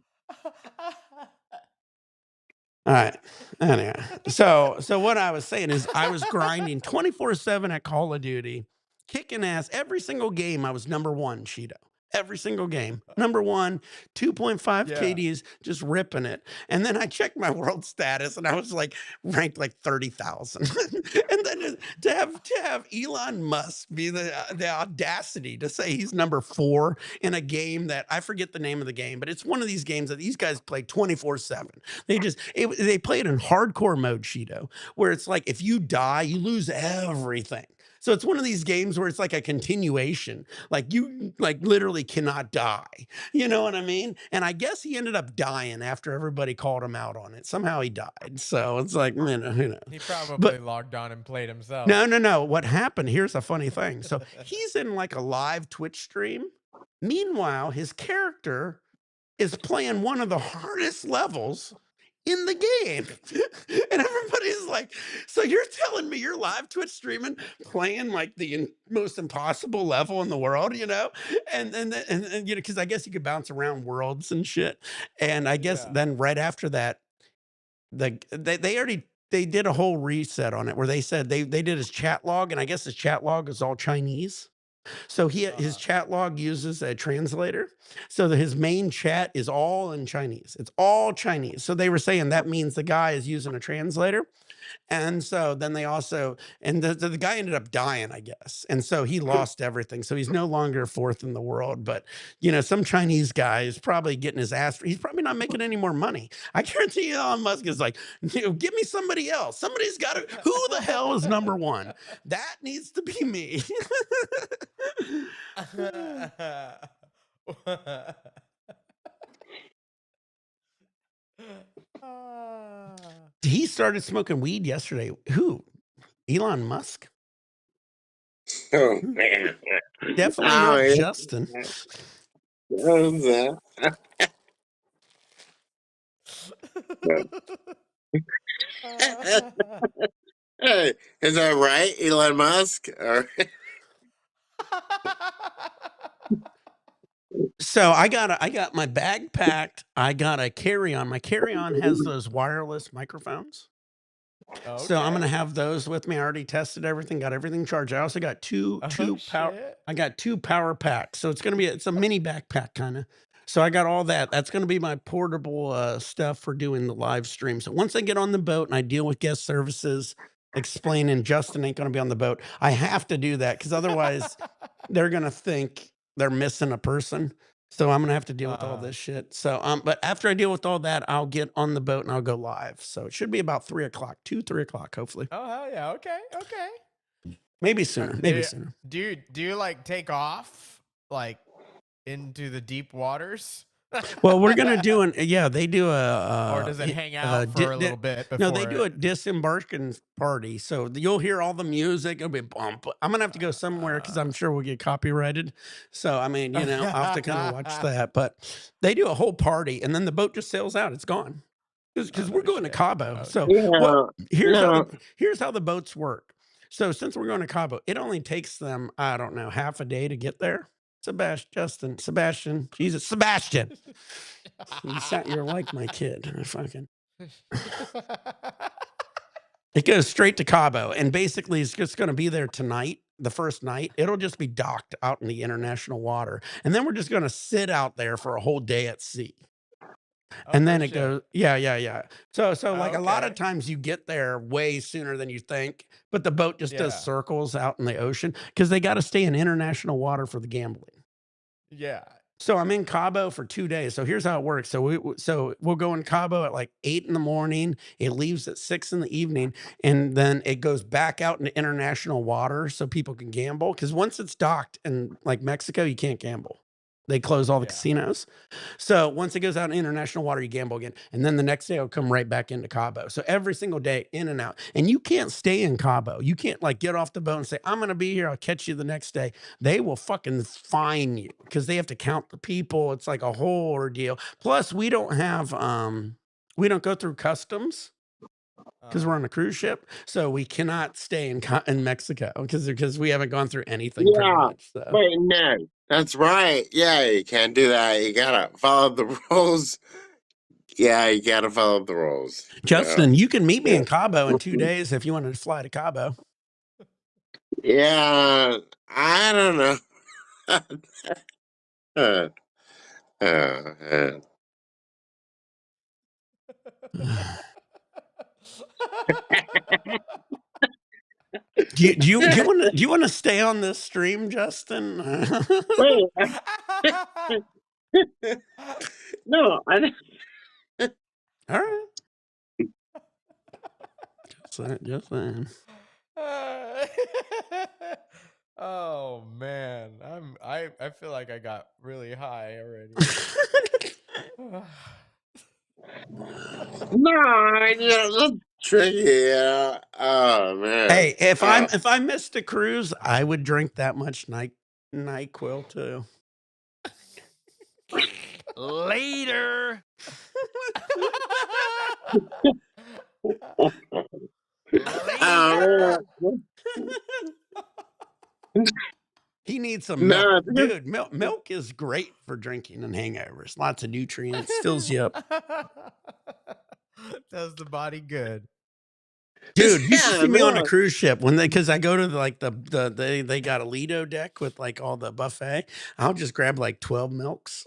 out. All right. Anyway, so what I was saying is I was grinding 24/7 at Call of Duty, kicking ass every single game. I was number 1, Shido. Every single game, number 1, 2.5 Yeah. KDs, just ripping it. And then I checked my world status, and I was like ranked like 30,000. And then to have Elon Musk be the audacity to say he's number 4 in a game that I forget the name of the game, but it's one of these games that these guys play 24/7. They play it in hardcore mode, Shido, where it's like if you die, you lose everything. So it's one of these games where it's like a continuation. Like you like literally cannot die. You know what I mean? And I guess he ended up dying after everybody called him out on it. Somehow he died. So it's like, you know, who knows? He probably But logged on and played himself. no. What happened? Here's a funny thing. So he's in like a live Twitch stream. Meanwhile, his character is playing one of the hardest levels in the game. And everybody's like, so you're telling me you're live Twitch streaming, playing like the most impossible level in the world, you know? And you know, because I guess you could bounce around worlds and shit. And I guess then right after that, they already they did a whole reset on it where they said they did his chat log, and I guess his chat log is all Chinese. So his chat log uses a translator. So his main chat is all in Chinese. It's all Chinese. So they were saying that means the guy is using a translator. And so then they also, and the guy ended up dying, I guess. And so he lost everything. So he's no longer fourth in the world. But, you know, some Chinese guy is probably getting his ass, he's probably not making any more money. I guarantee you Elon Musk is like, you know, give me somebody else. Somebody's got to, who the hell is number one? That needs to be me. He started smoking weed yesterday. Who? Elon Musk? Oh man. Definitely Oh, not yeah. Justin. Hey, is that right, Elon Musk? So I got my bag packed. I got a carry-on. My carry-on has those wireless microphones. So I'm gonna have those with me. I already tested everything, got everything charged. I also got two power. I got 2 power packs. So it's gonna be it's a mini backpack kind of. So I got all that. That's gonna be my portable stuff for doing the live stream. So once I get on the boat and I deal with guest services, explaining Justin ain't gonna be on the boat, I have to do that because otherwise they're gonna think they're missing a person. So I'm gonna have to deal with all this shit. So but after I deal with all that, I'll get on the boat and I'll go live. So it should be about 3:00, 2-3 o'clock, hopefully. Oh hell yeah! Okay. Maybe sooner. Maybe sooner. Do you like take off like into the deep waters? Well, we're gonna do they do or does it hang out for a little bit before? No, they do a disembarking party. So you'll hear all the music. It'll be bump. I'm gonna have to go somewhere because I'm sure we'll get copyrighted. So I mean, you know, I'll have to kind of watch that. But they do a whole party, and then the boat just sails out. It's gone because we're going to Cabo. Yeah, So no. here's how the boats work. So since we're going to Cabo, it only takes them, I don't know, half a day to get there. Sebastian, Jesus, Sebastian. You're like my kid. Fucking. It goes straight to Cabo, and basically it's just going to be there tonight. The first night, it'll just be docked out in the international water, and then we're just going to sit out there for a whole day at sea. And then it goes, yeah. So like a lot of times you get there way sooner than you think, but the boat just does circles out in the ocean because they got to stay in international water for the gambling. Yeah. So I'm in Cabo for 2 days. So here's how it works. So we'll go in Cabo at like 8 in the morning. It leaves at 6 in the evening, and then it goes back out into international water so people can gamble. Because once it's docked in like Mexico, you can't gamble. They close all the casinos. So once it goes out in international water, you gamble again. And then the next day it'll come right back into Cabo. So every single day in and out. And you can't stay in Cabo. You can't like get off the boat and say, I'm going to be here. I'll catch you the next day. They will fucking fine you because they have to count the people. It's like a whole ordeal. Plus we don't have, we don't go through customs because we're on a cruise ship. So we cannot stay in Mexico because we haven't gone through anything pretty much. So. Wait, no. That's right. Yeah, you can't do that. You gotta follow the rules. Yeah, you gotta follow the rules. Justin, you can meet me in Cabo in 2 days if you wanted to fly to Cabo. Yeah, I don't know. Do you want to stay on this stream, Justin? Wait. No, I don't. All right. Just saying. Oh man, I feel like I got really high already. No, that's tricky. Yeah. Oh man. Hey, if I missed a cruise, I would drink that much NyQuil too. Later. Oh Later. man. He needs some milk. No, it's Dude, milk is great for drinking and hangovers. Lots of nutrients, fills you up. Does the body good. Dude, you should yeah, see me on a no. cruise ship because I go to they got a Lido deck with like all the buffet. I'll just grab like 12 milks.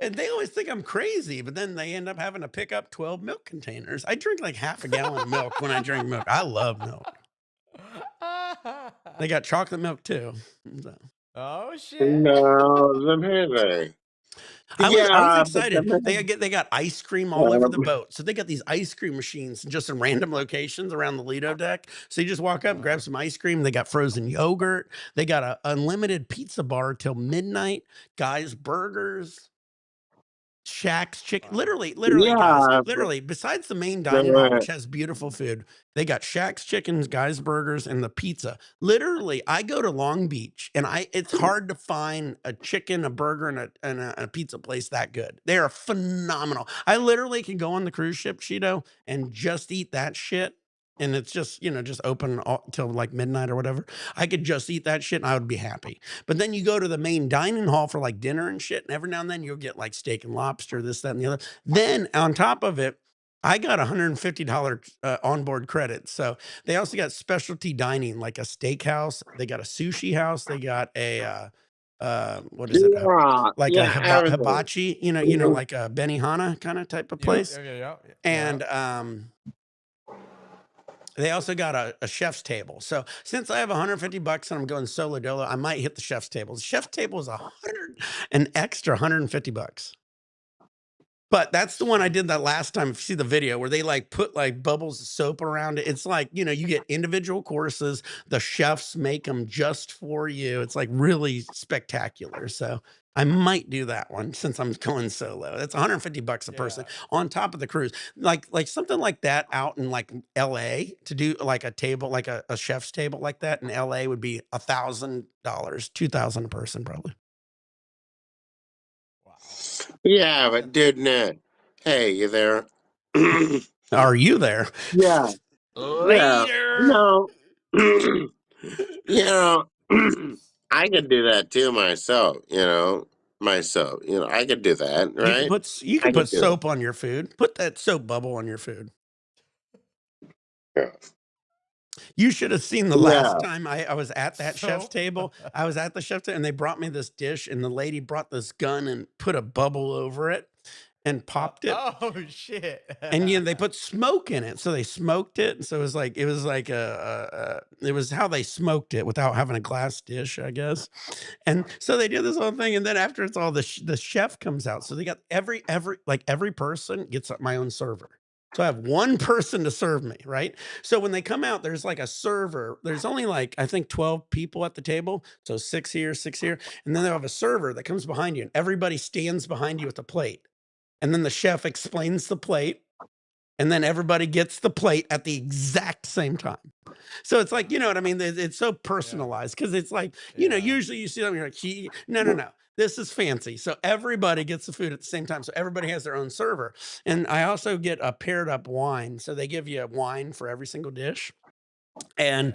And they always think I'm crazy, but then they end up having to pick up 12 milk containers. I drink like half a gallon of milk when I drink milk. I love milk. They got chocolate milk too. So. Oh shit. No, amazing. I was Yeah, but excited. They got ice cream all over the boat. So they got these ice cream machines just in random locations around the Lido deck. So you just walk up, grab some ice cream. They got frozen yogurt. They got an unlimited pizza bar till midnight. Guys, burgers. Shaq's Chicken. Literally, guys. yeah, Literally, besides the main dining hall, but, which has beautiful food, they got Shaq's Chickens, Guys Burgers, and the pizza. Literally, I go to Long Beach, and it's hard to find a chicken, a burger, and a pizza place that good. They are phenomenal. I literally can go on the cruise ship, Shido, and just eat that shit. And it's just, just open till like midnight or whatever. I could just eat that shit and I would be happy. But then you go to the main dining hall for like dinner and shit, and every now and then you'll get like steak and lobster, this, that, and the other. Then on top of it, I got $150 onboard credit. So they also got specialty dining, like a steakhouse. They got a sushi house. They got a what is it? Like a everything. hibachi, like a Benihana kind of type of place. Yeah. And they also got a chef's table. So since I have $150 and I'm going solo dolo, I might hit the chef's table. The chef's table is an extra $150. But that's the one I did that last time. If you see the video where they like put like bubbles of soap around it, it's like, you get individual courses. The chefs make them just for you. It's like really spectacular. So I might do that one since I'm going solo. That's $150 a person on top of the cruise. Like something like that out in like LA to do like a table, like a chef's table like that in LA would be $1,000, $2,000 a person probably. Yeah, but dude, no. Hey, you there? Are you there? Yeah. Later. No. I could do that too myself, myself. I could do that, right? You can put soap on your food. Put that soap bubble on your food. Yeah. You should have seen the last time I was at that chef's table. I was at the chef's table and they brought me this dish and the lady brought this gun and put a bubble over it and popped it. Oh shit. And they put smoke in it. So they smoked it. And so it was like it was how they smoked it without having a glass dish, I guess. And so they did this whole thing. And then after it's all the chef comes out. So they got every person gets my own server. So I have one person to serve me, right? So when they come out, there's like a server. There's only like, I think 12 people at the table. So 6 here, 6 here. And then they have a server that comes behind you and everybody stands behind you with a plate. And then the chef explains the plate. And then everybody gets the plate at the exact same time. So it's like, you know what I mean? It's so personalized because it's like, usually you see them, you're like, no. This is fancy. So everybody gets the food at the same time. So everybody has their own server. And I also get a paired up wine. So they give you a wine for every single dish. And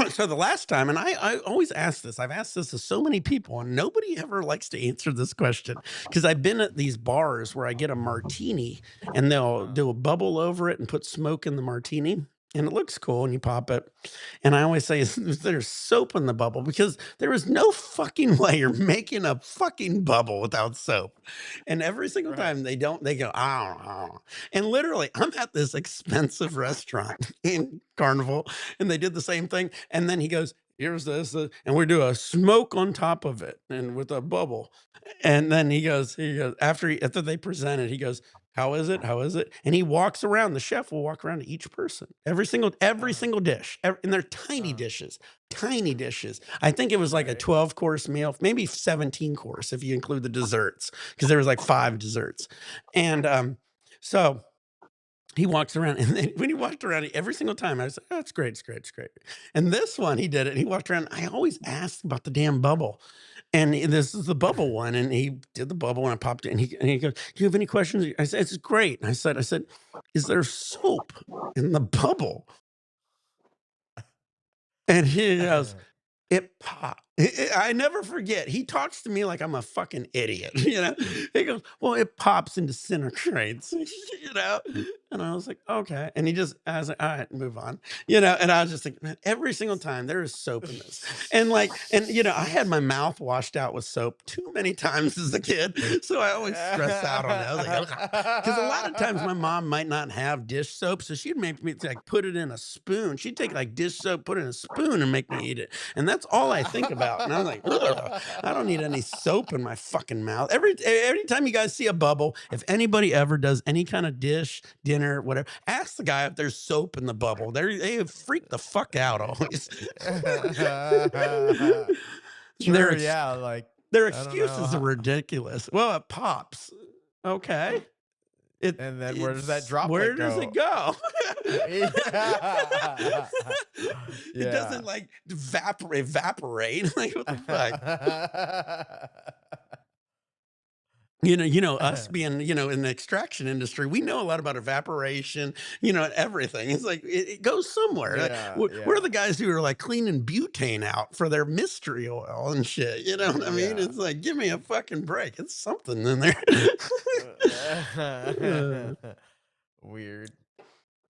so the last time, and I always ask this, I've asked this to so many people and nobody ever likes to answer this question because I've been at these bars where I get a martini and they'll do a bubble over it and put smoke in the martini. And it looks cool and you pop it. And I always say there's soap in the bubble because there is no fucking way you're making a fucking bubble without soap. And every single time they go, oh. And literally, I'm at this expensive restaurant in Carnival and they did the same thing. And then he goes, here's this, and we do a smoke on top of it and with a bubble. And then he goes, after they present it, he goes, How is it? How is it? And he walks around. The chef will walk around to each person, every single dish, and they're tiny dishes, tiny dishes. I think it was like a Right. 12-course meal, maybe 17-course if you include the desserts, because there was like 5 desserts. And so he walks around, and then when he walked around, every single time I was like, "Oh, it's great, it's great, it's great." And this one, he did it. And he walked around. I always asked about the damn bubble, and this is the bubble one. And he did the bubble, and I popped it. And he goes, "Do you have any questions?" I said, "It's great." And I said, "Is there soap in the bubble?" And he goes, "It popped." I never forget. He talks to me like I'm a fucking idiot. He goes, "Well, it pops and disintegrates." And I was like, "Okay." And I was like, "All right, move on." And I was just like, "Man, every single time there is soap in this." And I had my mouth washed out with soap too many times as a kid. So I always stressed out on that. I was like, because a lot of times my mom might not have dish soap. So she'd make me like put it in a spoon. She'd take like dish soap, put it in a spoon and make me eat it. And that's all I think about. And I'm like, ugh, I don't need any soap in my fucking mouth. Every time you guys see a bubble, if anybody ever does any kind of dish, dinner, whatever, ask the guy if there's soap in the bubble. They freak the fuck out always. True, yeah, like Their I don't excuses know. are ridiculous. Well, it pops. Okay. And then where does that droplet where does it go? It doesn't like evaporate. Like, what the fuck? Us being, in the extraction industry, we know a lot about evaporation, everything. It's like it goes somewhere. We're the guys who are like cleaning butane out for their mystery oil and shit. You know what I mean? It's like, give me a fucking break. It's something in there. Weird.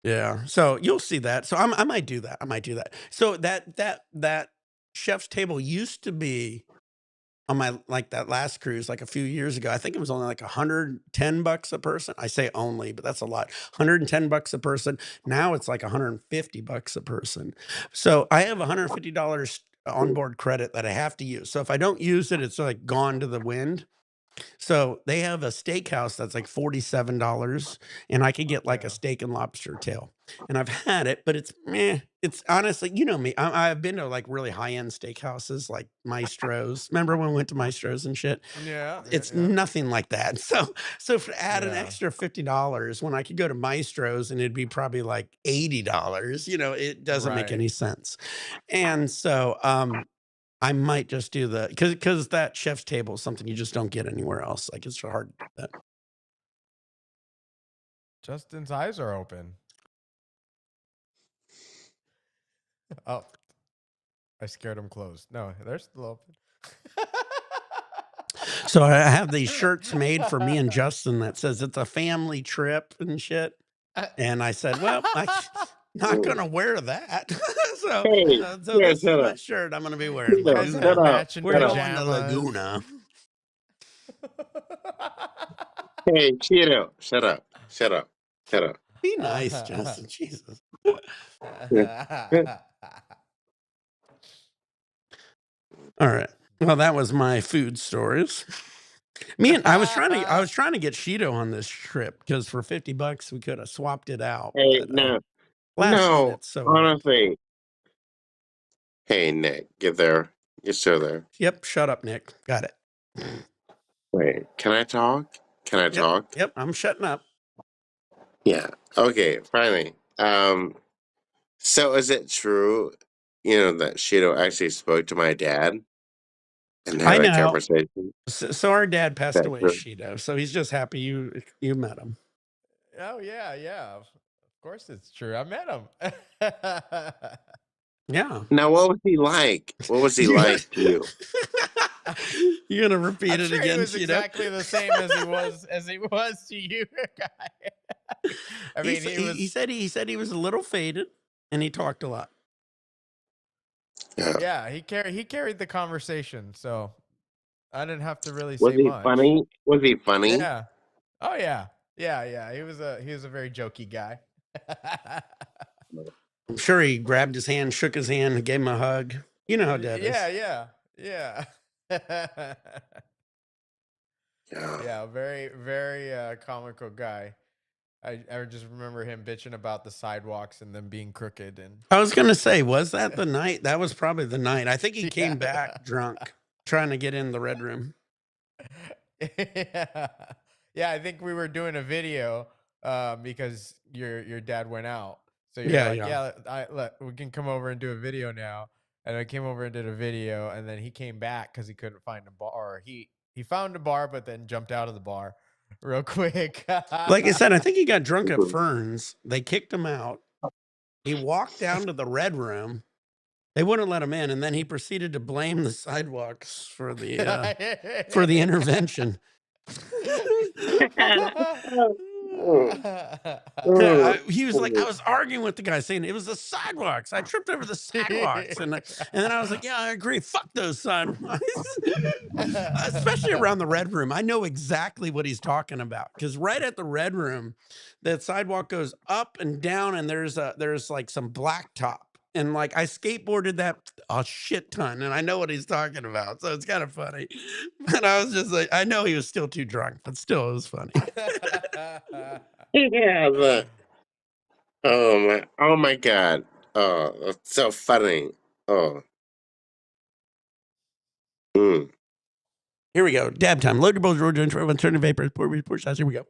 Yeah. So you'll see that. So I might do that. I might do that. So that chef's table used to be on my like that last cruise like a few years ago. I think it was only like $110 a person. I say only, but that's a lot. $110 a person. Now it's like $150 a person. So I have $150 onboard credit that I have to use. So if I don't use it, it's like gone to the wind. So they have a steakhouse that's like $47, and I could get like a steak and lobster tail. And I've had it, but it's meh. It's honestly, you know me. I've been to like really high end steakhouses, like Maestro's. Remember when we went to Maestro's and shit? Yeah. It's nothing like that. So for add an extra $50 when I could go to Maestro's and it'd be probably like $80, it doesn't make any sense. And so I might just do because that chef's table is something you just don't get anywhere else. Like, it's hard to do that. Justin's eyes are open. Oh, I scared him closed. No, they're still open. So I have these shirts made for me and Justin that says it's a family trip and shit. And I said, well, I'm not gonna wear that. so Hey, so yeah, this is shut my up. shirt I'm gonna be wearing. Shido, Laguna. shut up. Matching We're Shut up. going to pajamas. Laguna. Hey, Shido, shut up. Shut up. Shut up. Be nice, Justin. Jesus. All right. Well, that was my food stories. I was trying to get Shido on this trip because for $50 we could have swapped it out. Hey, But, no. last No, minute, so honestly. Hey, Nick, get there. You're still there. Yep, shut up, Nick. Got it. Wait, can I talk? Can I talk? Yep, I'm shutting up. Yeah. Okay, finally. So is it true, that Shido actually spoke to my dad and I had a know. conversation? So our dad passed That's away, true. Shido. So he's just happy you met him. Oh yeah. Of course it's true. I met him. Yeah. Now, what was he like? What was he like to you? You're gonna repeat I'm it sure again, he was Shido? exactly the same as he was to you, guy. I mean, he said he was a little faded and he talked a lot. Yeah, he carried the conversation, so I didn't have to really Was say he much. funny? Was he funny? Yeah. Oh yeah. Yeah. He was a very jokey guy. I'm sure he grabbed his hand, shook his hand, and gave him a hug. You know how dad is. Yeah. Yeah, very, very comical guy. I just remember him bitching about the sidewalks and them being crooked and I was gonna say, was that the night? That was probably the night. I think he came back yeah. drunk, trying to get in the red room. yeah. Yeah, I think we were doing a video because your dad went out. So you're Yeah, like, yeah. yeah, we can come over and do a video now. And I came over and did a video, and then he came back because he couldn't find a bar. He found a bar, but then jumped out of the bar real quick. Like I said, I think he got drunk at Fern's. They kicked him out. He walked down to the red room. They wouldn't let him in, and then he proceeded to blame the sidewalks for the intervention. He was like, I was arguing with the guy saying it was the sidewalks. I tripped over the sidewalks. And then I was like, yeah, I agree. Fuck those sidewalks. Especially around the red room. I know exactly what he's talking about. Because right at the red room, that sidewalk goes up and down, and there's like some blacktop. And like I skateboarded that a shit ton, and I know what he's talking about. So it's kind of funny. But I was just like, I know he was still too drunk, but still it was funny. Yeah, oh my God. Oh, that's so funny. Oh. Mm. Here we go. Dab time. Load your bowls, roll joints, turn the vapors, pour shots. Here we go.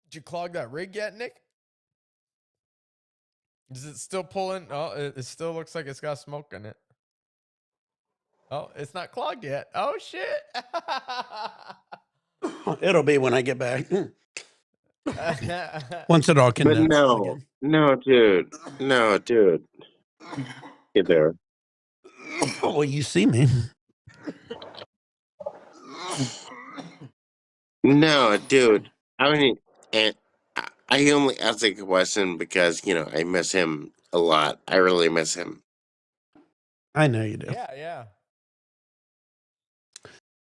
Did you clog that rig yet, Nick? Is it still pulling? Oh, it still looks like it's got smoke in it. Oh, it's not clogged yet. Oh shit! It'll be when I get back. Once it all But condenses no, again. no, dude. No, dude. Get there. Oh, well, you see me. No, dude. I mean, and I only asked a question because, I miss him a lot. I really miss him. I know you do. Yeah.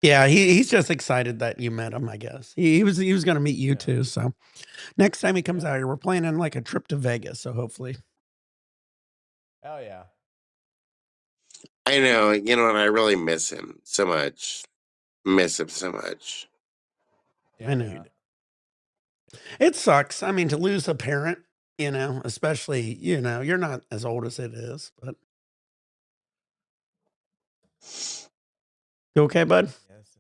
Yeah, he's just excited that you met him, I guess. He was going to meet you too. So next time he comes out here, we're planning like a trip to Vegas. So hopefully. Hell yeah. I know, and I really miss him so much. Miss him so much. I know you do. It sucks. I mean, to lose a parent, especially, you're not as old as it is, but. You okay, bud? Yes.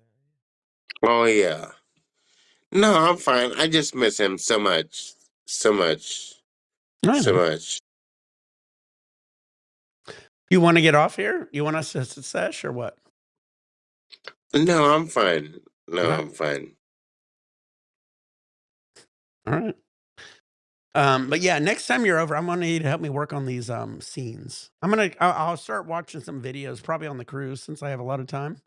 Oh, yeah. No, I'm fine. I just miss him so much. So much. I So know. much. You want to get off here? You want us to sesh or what? No, I'm fine. No, All right. I'm fine. All right. But yeah, next time you're over, I'm gonna need you to help me work on these scenes. I'll start watching some videos probably on the cruise since I have a lot of time.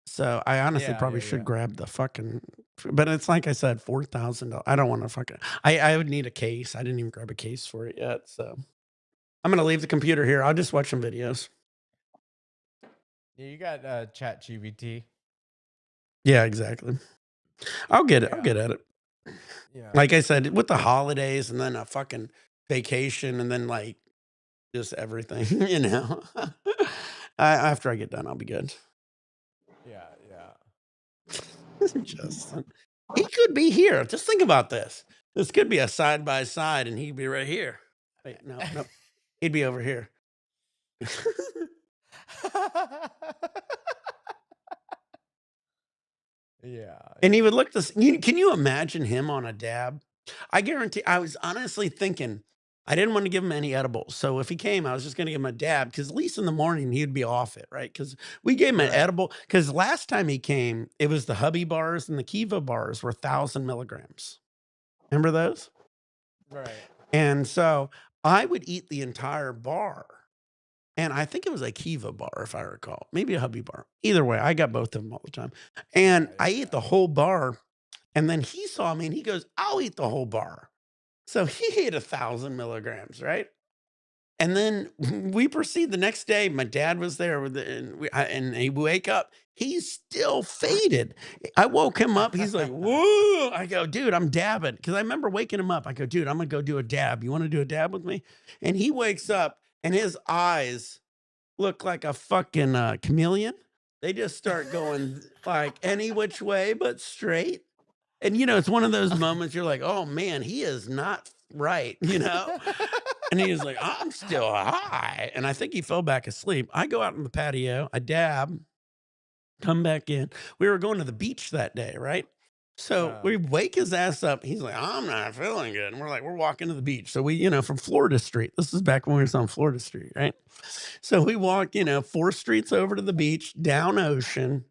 So I honestly probably should grab the fucking, but it's like I said, $4,000. I don't want to fucking. I would need a case. I didn't even grab a case for it yet. So I'm gonna leave the computer here. I'll just watch some videos. Yeah, you got Chat GBT. Yeah, exactly. I'll get it. I'll get at it. Yeah. Like I said, with the holidays and then a fucking vacation and then like just everything, after I get done, I'll be good. Yeah. Justin, he could be here. Just think about this. This could be a side by side, and he'd be right here. Wait, no, he'd be over here. Yeah. And he would look this. Can you imagine him on a dab? I guarantee. I was honestly thinking I didn't want to give him any edibles. So if he came, I was just going to give him a dab because at least in the morning he'd be off it, right? Because we gave him an edible. Because last time he came, it was the Hubby bars and the Kiva bars were 1,000 milligrams. Remember those? Right. And so I would eat the entire bar. And I think it was a Kiva bar, if I recall, maybe a Hubby bar. Either way, I got both of them all the time. And I ate the whole bar. And then he saw me and he goes, I'll eat the whole bar. So he ate 1,000 milligrams, right? And then we proceed the next day. My dad was there and he wake up. He's still faded. I woke him up. He's like, whoa. I go, dude, I'm dabbing. Because I remember waking him up. I go, dude, I'm going to go do a dab. You want to do a dab with me? And he wakes up and his eyes look like a fucking chameleon. They just start going like any which way but straight. And it's one of those moments you're like, oh man, he is not right, And he was like, I'm still high. And I think he fell back asleep. I go out on the patio, I dab, come back in. We were going to the beach that day, right? So we wake his ass up. He's like, I'm not feeling good. And we're like, we're walking to the beach. So we, from Florida Street. This is back when we were on Florida Street, right? So we walk, 4 streets over to the beach, down Ocean.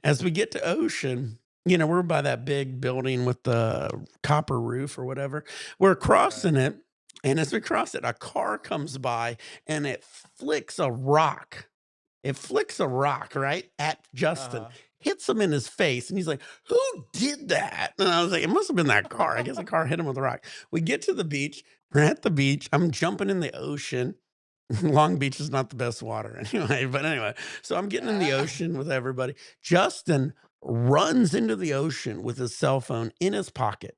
As we get to Ocean, we're by that big building with the copper roof or whatever. We're crossing it. And as we cross it, a car comes by and it flicks a rock. It flicks a rock, right, at Justin, hits him in his face. And he's like, who did that? And I was like, it must have been that car. I guess the car hit him with a rock. We get to the beach. We're at the beach. I'm jumping in the ocean. Long Beach is not the best water anyway. But anyway, so I'm getting in the ocean with everybody. Justin runs into the ocean with his cell phone in his pocket.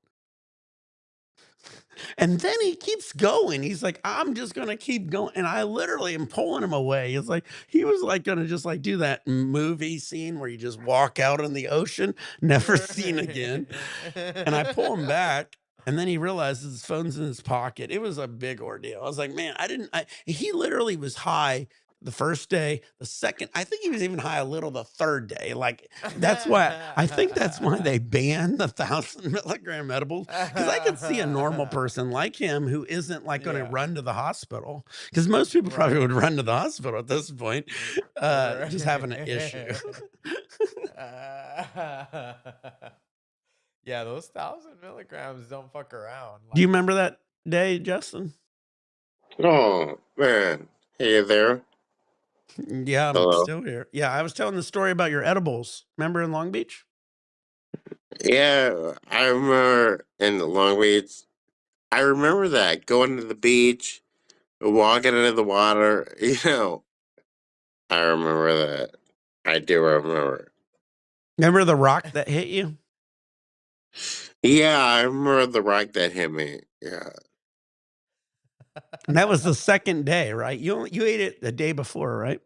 And then he keeps going. He's like, I'm just going to keep going. And I literally am pulling him away. It's like, he was like going to just like do that movie scene where you just walk out in the ocean, never seen again. And I pull him back. And then he realizes his phone's in his pocket. It was a big ordeal. I was like, man, he literally was high the first day, the second, I think he was even high a little the third day. Like, I think that's why they banned the 1,000 milligram edibles. Because I could see a normal person like him who isn't like going to run to the hospital. Because most people probably would run to the hospital at this point, just having an issue. Yeah, those 1,000 milligrams don't fuck around. Do you remember that day, Justin? Oh man, hey there. Yeah, I'm Hello. still here. Yeah, I was telling the story about your edibles. Remember in Long Beach? Yeah, I remember in Long Beach. I remember that going to the beach, walking into the water. I remember that. I do remember. Remember the rock that hit you? Yeah, I remember the rock that hit me. Yeah. And that was the second day, right? You ate it the day before, right?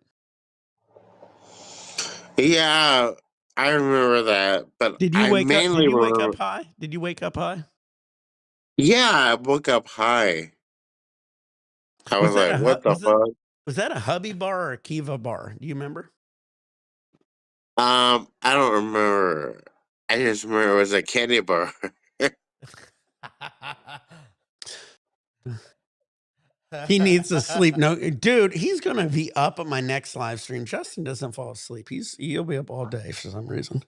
Yeah, I remember that, but Did you I wake up? Did mainly you wake up remember. high? Did you wake up high? Yeah, I woke up high. I was Was that like, "What the fuck?" was that a Hubby bar or a Kiva bar? Do you remember? I don't remember. I just remember it was a candy bar. He needs to sleep. No, dude, he's gonna be up at my next live stream. Justin doesn't fall asleep. He'll be up all day for some reason.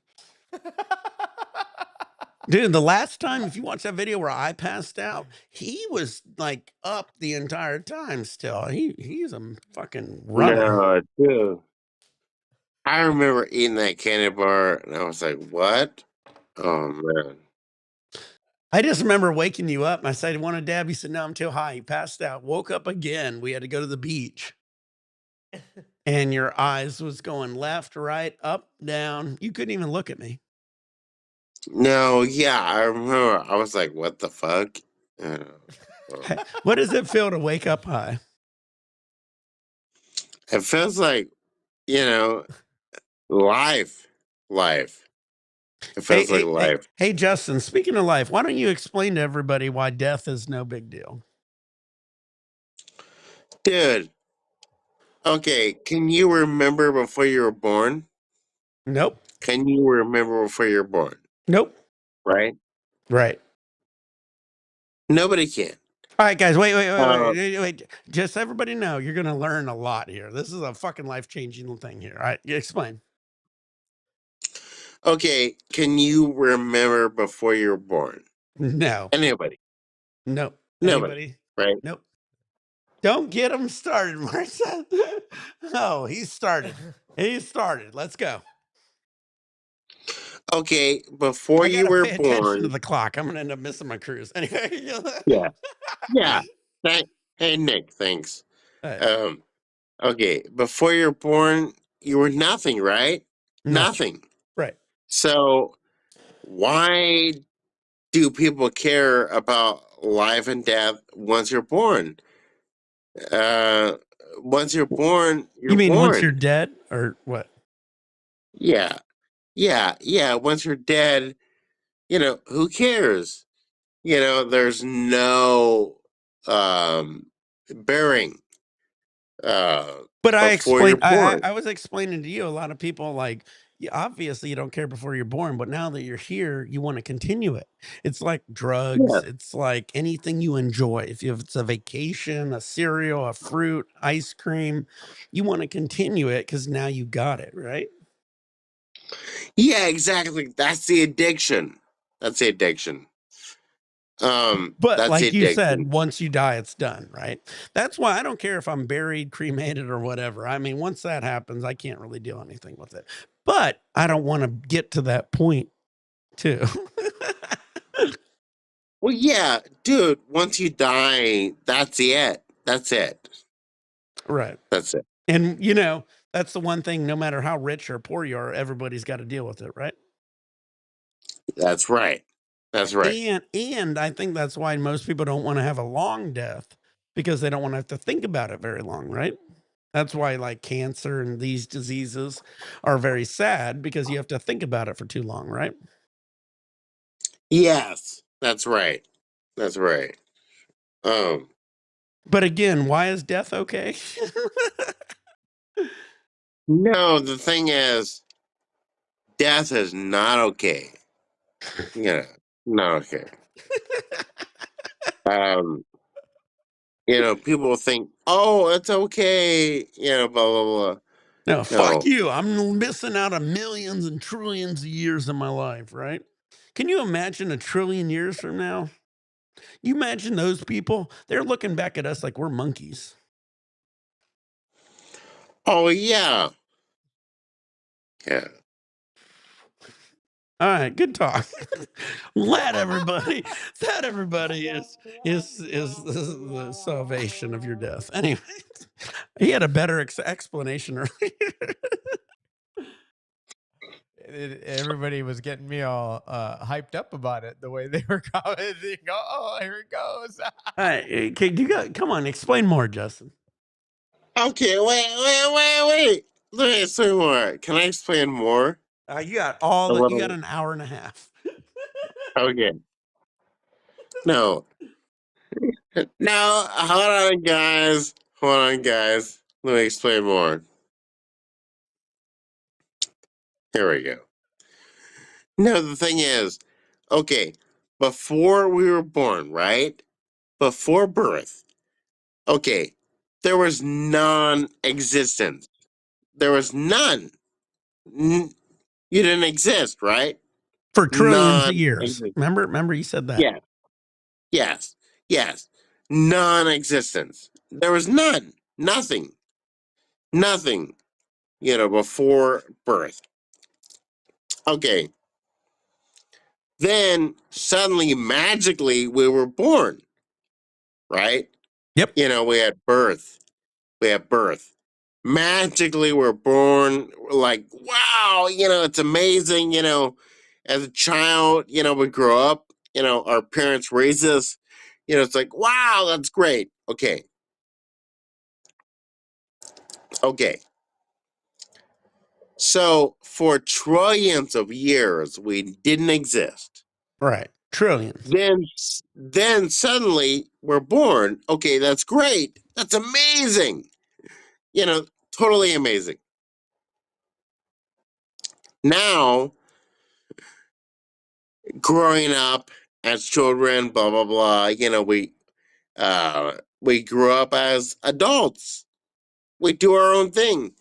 Dude, the last time, if you watch that video where I passed out, he was like up the entire time still. He's a fucking runner. No, dude. I remember eating that candy bar, and I was like, "What?" Oh man. I just remember waking you up. And I said, "I want to dab." You said, "No, I'm too high." You passed out, woke up again. We had to go to the beach. And your eyes was going left, right, up, down. You couldn't even look at me. No, yeah, I remember. I was like, "What the fuck?" What does it feel to wake up high? It feels like, you know, life. Life. It feels like life. Hey, Justin, speaking of life, why don't you explain to everybody why death is no big deal? Dude, okay, can you remember before you were born? Nope. Can you remember before you were born? Nope. Right? Right. Nobody can. All right, guys, wait. Uh, Just so everybody know, you're going to learn a lot here. This is a fucking life-changing thing here. All right, explain. okay, can you remember before you were born? No. Anybody? Nope. Nobody. Anybody? Right? Nope. Don't get him started, Marissa. Oh, he started. He started. Let's go. Okay, before I you gotta were pay attention to born. the clock. I'm gonna end up missing my cruise. Anyway. Yeah. Yeah. Hey, Nick, thanks. All right. Okay, before you're born, you were nothing, right? Nothing. Right. So why do people care about life and death once you're born? Uh, once you're born, you're You mean once you're born. dead or what? Yeah. Yeah. Yeah. Once you're dead, who cares? There's no bearing But I before you're explained born. I was explaining to you, a lot of people, like, obviously, you don't care before you're born, but now that you're here, you wanna continue it. It's like Yeah. drugs, it's like anything you enjoy. If it's a vacation, a cereal, a fruit, ice cream, you wanna continue it because now you got it, right? Yeah, exactly. That's the addiction. That's the addiction. But That's the like you addiction. said, once you die, it's done, right? That's why I don't care if I'm buried, cremated, or whatever. I mean, once that happens, I can't really do anything with it. But I don't wanna get to that point too. Well, yeah, dude, once you die, that's it. That's it. Right. That's it. And, that's the one thing, no matter how rich or poor you are, everybody's gotta deal with it, right? That's right. That's right. And I think that's why most people don't wanna have a long death, because they don't wanna have to think about it very long, right? That's why, like, cancer and these diseases are very sad, because you have to think about it for too long, right? Yes, that's right. That's right. Um, But again, why is death okay? no, the thing is, death is not okay. Yeah, not okay. Um, people think, oh, it's okay, blah blah blah. No, fuck No. you. I'm missing out on millions and trillions of years of my life, right? Can you imagine a trillion years from now? You imagine those people? They're looking back at us like we're monkeys. Oh yeah. Yeah. All right, good talk. Glad everybody, that everybody is the salvation of your death. Anyway, he had a better explanation earlier. Everybody was getting me all hyped up about it. The way they were commenting, oh, here it goes. All right, okay, come on, explain more, Justin. Okay, wait. Let me explain more. Can I explain more? A You got little. an hour and a half. Okay. No. No, hold on, guys. Hold on, guys. Let me explain more. Here we go. No, the thing is, okay, before we were born, right? Before birth, okay, there was non existence. There was none. You didn't exist, right? For trillions of Non years. existence. Remember you said that. Yes, yes, yes. Non existence. There was none. Nothing. Nothing, before birth. Okay. Then suddenly, magically, we were born, right? Yep. We had birth. We had birth. Magically, we're born. We're like, wow, it's amazing. As a child, we grow up, our parents raise us. It's like, wow, that's great. Okay. Okay. So for trillions of years, we didn't exist. Right. Trillions. Then suddenly we're born. Okay, that's great. That's amazing. Totally amazing. Now, growing up as children, blah blah blah, we grew up as adults. We do our own thing.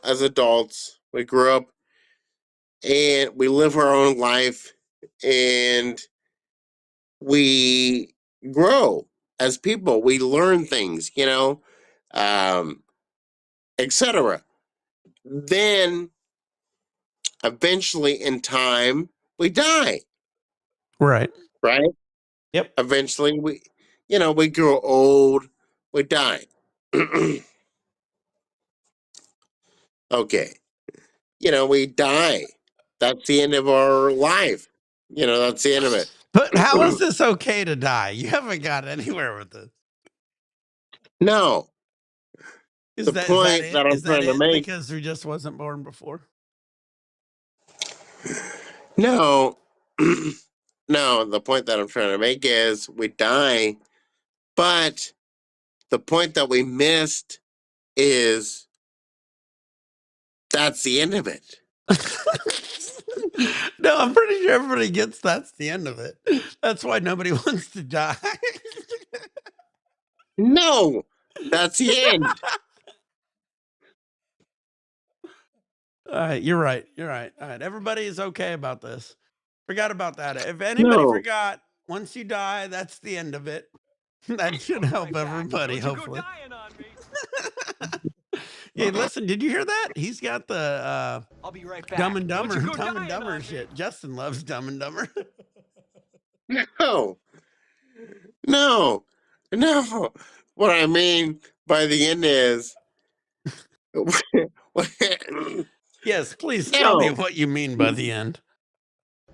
As adults, we grew up and we live our own life and we grow as people. We learn things, um, etc. Then eventually in time we die, Right. right? Yep. Eventually we grow old, we die. Okay. We die. That's the end of our life. That's the end of it. But how is this okay to die? You haven't got anywhere with this. No, Is the that point it? that I'm Is that trying to it? make, Because we just wasn't born before? No, no. The point that I'm trying to make is we die, but the point that we missed is that's the end of it. No, I'm pretty sure everybody gets that's the end of it. That's why nobody wants to die. No, that's the end. All right, you're right. You're right. All right, everybody is okay about this. Forgot about that. If anybody No. forgot, once you die, that's the end of it. That should I'll be help right back. everybody, Don't you go hopefully. dying on me. Yeah, listen, did you hear that? He's got the I'll be right back. Dumb and Don't Dumber, you go Dumb and dying Dumber on me. shit. Justin loves Dumb and Dumber. No. No. No. What I mean by the end is Yes, please tell me no. what you mean by the end.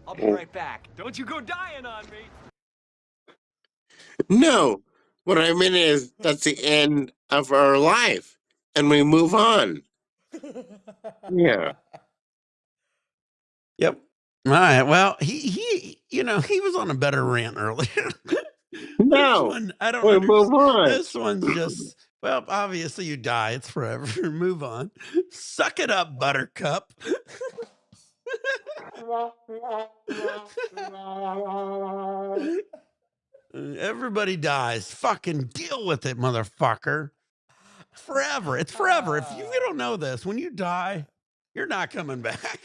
I'll be right back. Don't you go dying on me. No. What I mean is that's the end of our life and we move on. Yeah. Yep. All right. Well, he he was on a better rant earlier. This No. one, I don't We move understand. on. This one's just, well, obviously you die. It's forever. Move on. Suck it up, Buttercup. Everybody dies. Fucking deal with it, motherfucker. Forever. It's forever. If you don't know this, when you die, you're not coming back.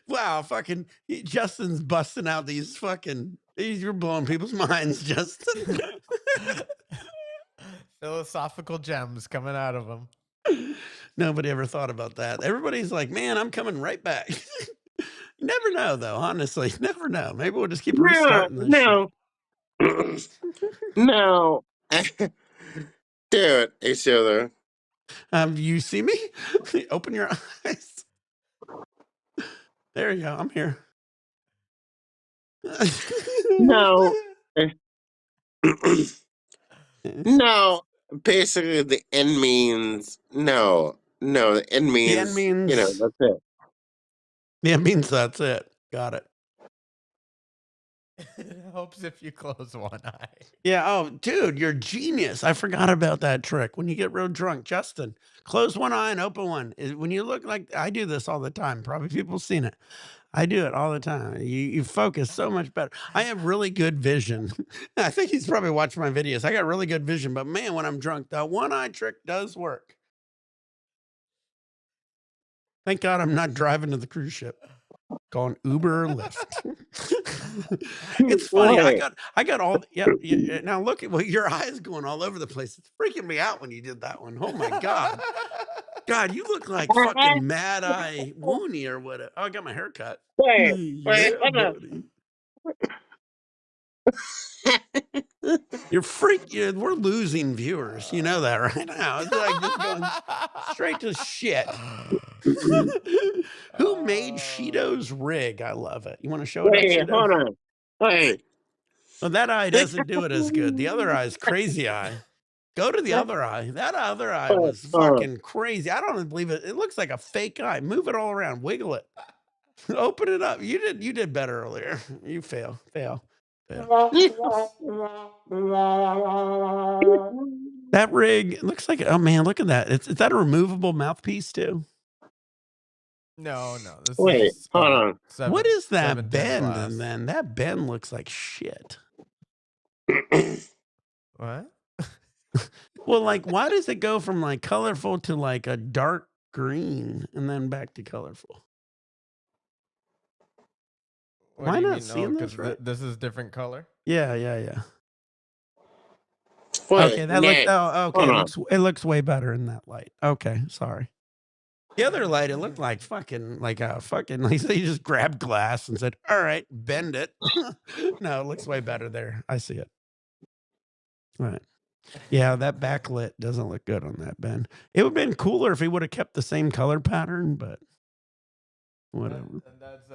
Wow, fucking Justin's busting out these fucking you're blowing people's minds, Justin. Philosophical gems coming out of him. Nobody ever thought about that. Everybody's like, man, I'm coming right back. You never know, though, honestly. Never know. Maybe we'll just keep restarting this shit. No. Dude, each other. You see me? Open your eyes. There you go. I'm here. No. No. Basically, the end means no. No, the end means, The end means, that's it. the end means that's it. Got it. It helps if you close one eye. Yeah. Oh, dude, you're a genius. I forgot about that trick. When you get real drunk, Justin, close one eye and open one. When you look like I do this all the time. Probably people have seen it. I do it all the time. You focus so much better. I have really good vision. I think he's probably watched my videos. I got really good vision, but man, when I'm drunk, that one eye trick does work. Thank God I'm not driving to the cruise ship. Going Uber or Lyft. It's funny. I got all yeah. Now look at your eyes going all over the place. It's freaking me out when you did that one. Oh my God. God, you look like fucking Mad Eye Wooney or whatever. Oh, I got my hair cut. Yeah, buddy. You're we're losing viewers. You know that right now. It's like just going straight to shit. Who made Shido's rig? I love it. You want to show it up, Shido? Hold on. Wait. Well, that eye doesn't do it as good. The other eye is crazy eye. Go to the other eye. That other eye was fucking crazy. I don't believe it. It looks like a fake eye. Move it all around. Wiggle it. Open it up. You did better earlier. You fail. That rig, it looks like, oh man, look at that. Is that a removable mouthpiece too? No. This Wait, is hold on. What is that 710 bend? glass. And then that bend looks like shit. What? Well, like, why does it go from like colorful to like a dark green and then back to colorful? What Am I do you not mean? seeing this right? This is different color. Yeah. Wait, Okay, that looks. Nick, Oh, okay. hold on. It looks way better in that light. Okay, sorry. The other light, it looked like fucking like you just grabbed glass and said, "All right, bend it." No, it looks way better there. I see it. All right. Yeah, that backlit doesn't look good on that bend. It would have been cooler if he would have kept the same color pattern, but whatever. That's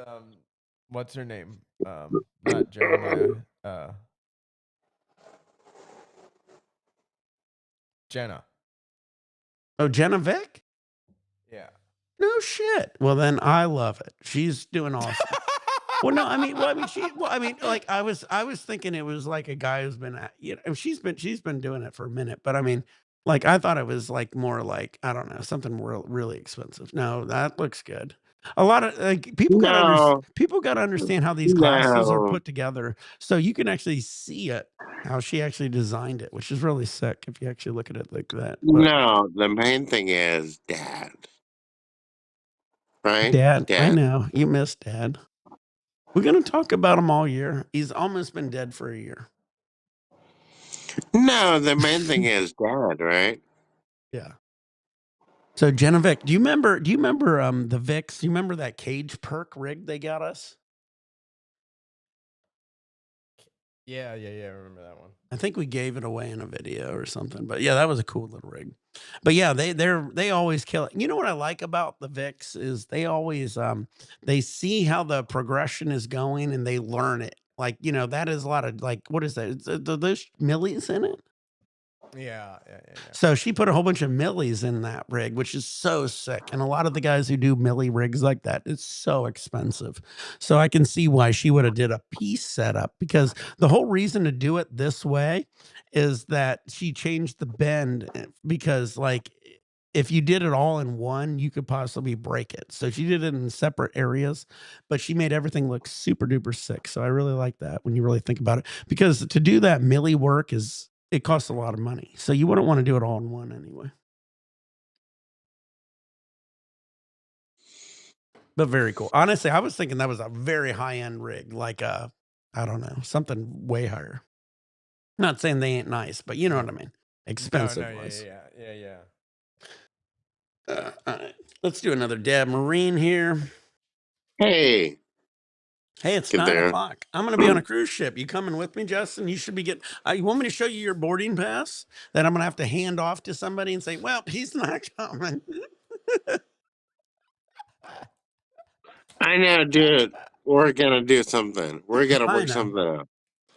what's her name? Not Jeremiah. Jenna. Oh, Jenna Vick? Yeah. No shit. Well, then I love it. She's doing awesome. Well, no, I mean, like I was thinking it was like a guy who's been, she's been doing it for a minute, but I mean, like I thought it was like more like I don't know something really expensive. No, that looks good. A lot of like No, people got to understand how these classes are no, put together, so you can actually see it how she actually designed it, which is really sick if you actually look at it like that. But no. The main thing is dad, right? Dad, I Dad. know you miss Dad. We're gonna talk about him all year. He's almost been dead for a year. No, the main thing is dad, right? Yeah. So Genovic, do you remember the Vicks? Do you remember that cage perk rig they got us? Yeah, I remember that one. I think we gave it away in a video or something. But yeah, that was a cool little rig. But yeah, they always kill it. You know what I like about the Vicks is they always they see how the progression is going and they learn it. Like, that is a lot of like what is that? Those millies in it? Yeah. So she put a whole bunch of millies in that rig, which is so sick. And a lot of the guys who do millie rigs like that, it's so expensive. So I can see why she would have did a piece setup because the whole reason to do it this way is that she changed the bend because like if you did it all in one, you could possibly break it. So she did it in separate areas, but she made everything look super duper sick. So I really like that when you really think about it because to do that millie work it costs a lot of money. So you wouldn't want to do it all in one anyway. But very cool. Honestly, I was thinking that was a very high-end rig, like I don't know, something way higher. Not saying they ain't nice, but you know what I mean. Expensive was. Yeah. All right. Let's do another dab marine here. Hey, Hey, it's get 9 there. o'clock. I'm going to be on a cruise ship. You coming with me, Justin? You should be getting. You want me to show you your boarding pass that I'm going to have to hand off to somebody and say, well, he's not coming. I know, dude. We're gonna do something. We're gonna I work know. something out.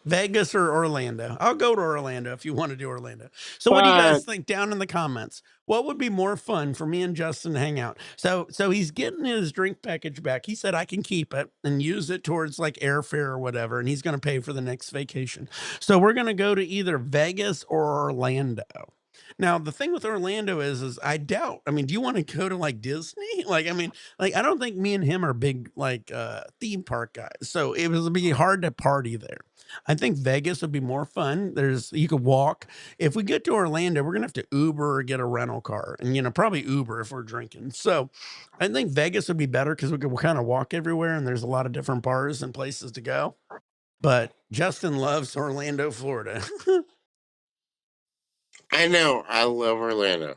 Vegas or Orlando? I'll go to Orlando if you want to do Orlando. So what do you But guys think down in the comments? What would be more fun for me and Justin to hang out? So he's getting his drink package back. He said I can keep it and use it towards like airfare or whatever, and he's going to pay for the next vacation. So we're going to go to either Vegas or Orlando. Now the thing with Orlando is I doubt. I mean, do you want to go to like Disney? Like, I mean, like I don't think me and him are big like theme park guys. So it would be hard to party there. I think Vegas would be more fun. You could walk. If we get to Orlando, we're gonna have to Uber or get a rental car, and probably Uber if we're drinking. So, I think Vegas would be better because we could kind of walk everywhere, and there's a lot of different bars and places to go. But Justin loves Orlando, Florida. I know I love Orlando.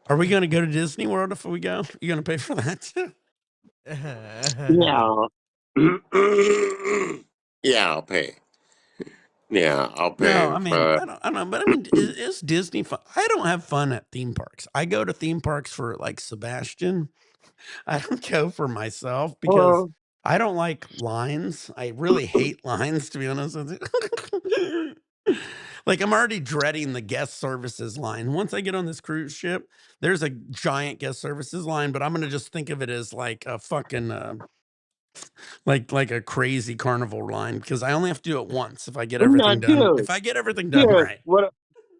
Are we gonna go to Disney World if we go? You gonna pay for that too? Yeah. Yeah, I'll pay. Yeah, I'll No, pay. I mean, But I don't know, but I mean, is Disney fun? I don't have fun at theme parks. I go to theme parks for like Sebastian. I don't go for myself because well, I don't like lines. I really hate lines, to be honest with you. Like, I'm already dreading the guest services line. Once I get on this cruise ship, there's a giant guest services line, but I'm gonna just think of it as like a fucking like a crazy carnival line because I only have to do it once if I get no, everything done. dude, If I get everything done dude, right.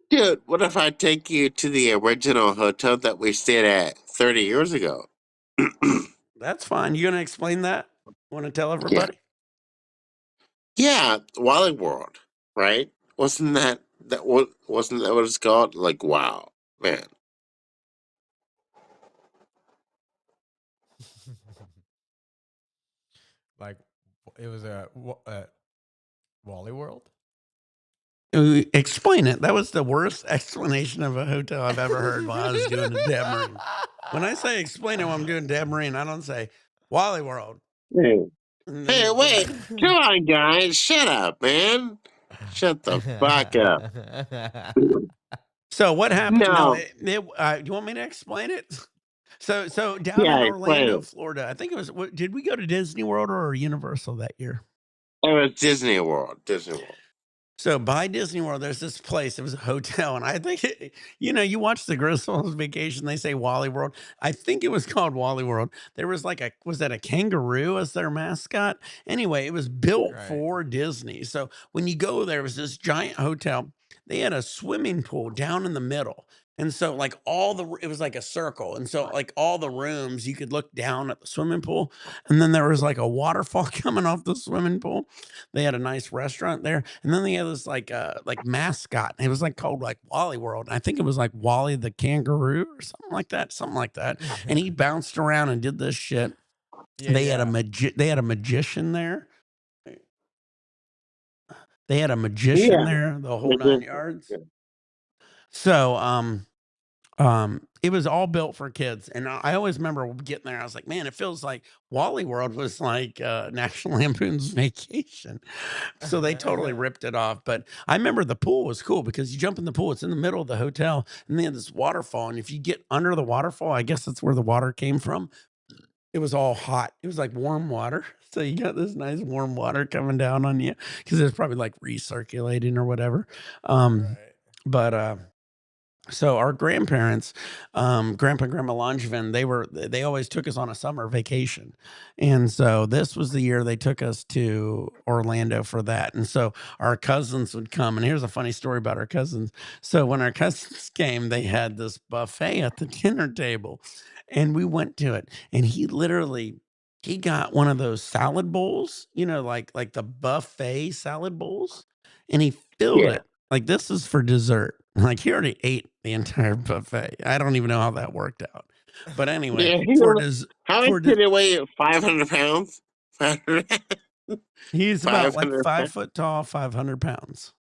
dude, what if I take you to the original hotel that we stayed at 30 years ago? That's fine. You gonna explain that? Want to tell Yeah, everybody? yeah, Wally World, right? Wasn't that what it's called? Like, wow, man. Like it was a Wally World. Explain it. That was the worst explanation of a hotel I've ever heard while I was doing a dab marine. When I say explain it while I'm doing dab marine, I don't say Wally World. Hey, And hey, then go back. wait, come on, guys, shut up, man. Shut the fuck up. So what happened? No, No, you want me to explain it? So down yeah, in explain Orlando, it. Florida, I think it was. Did we go to Disney World or Universal that year? It was Disney World. Disney World. So by Disney World, there's this place. It was a hotel, and I think you watch the Griswolds Vacation. They say Wally World. I think it was called Wally World. There was was that a kangaroo as their mascot? Anyway, it was built Right. for Disney. So when you go there, it was this giant hotel. They had a swimming pool down in the middle. And so like it was like a circle. And so like all the rooms, you could look down at the swimming pool. And then there was like a waterfall coming off the swimming pool. They had a nice restaurant there. And then they had this like mascot. It was like called like Wally World. And I think it was like Wally the kangaroo or something like that. Something like that. And he bounced around and did this shit. Yeah, They yeah. had a magician there. They had a magician there, the whole 9 yards. So, it was all built for kids, and I always remember getting there. I was like, "Man, it feels like Wally World was like National Lampoon's Vacation." So they totally ripped it off. But I remember the pool was cool because you jump in the pool; it's in the middle of the hotel, and they had this waterfall. And if you get under the waterfall, I guess that's where the water came from. It was all hot. It was like warm water. So you got this nice warm water coming down on you because it was probably like recirculating or whatever. Right. But so our grandparents, grandpa and grandma Langevin, they always took us on a summer vacation. And so this was the year they took us to Orlando for that. And so our cousins would come. And here's a funny story about our cousins. So when our cousins came, they had this buffet at the dinner table. And we went to it. And he got one of those salad bowls, like the buffet salad bowls. And he filled Yeah. it. Like, this is for dessert. Like, he already ate the entire buffet. I don't even know how that worked out. But anyway, How much did it weigh? 500 pounds? 500 he's about like 500 5 foot tall, 500 pounds.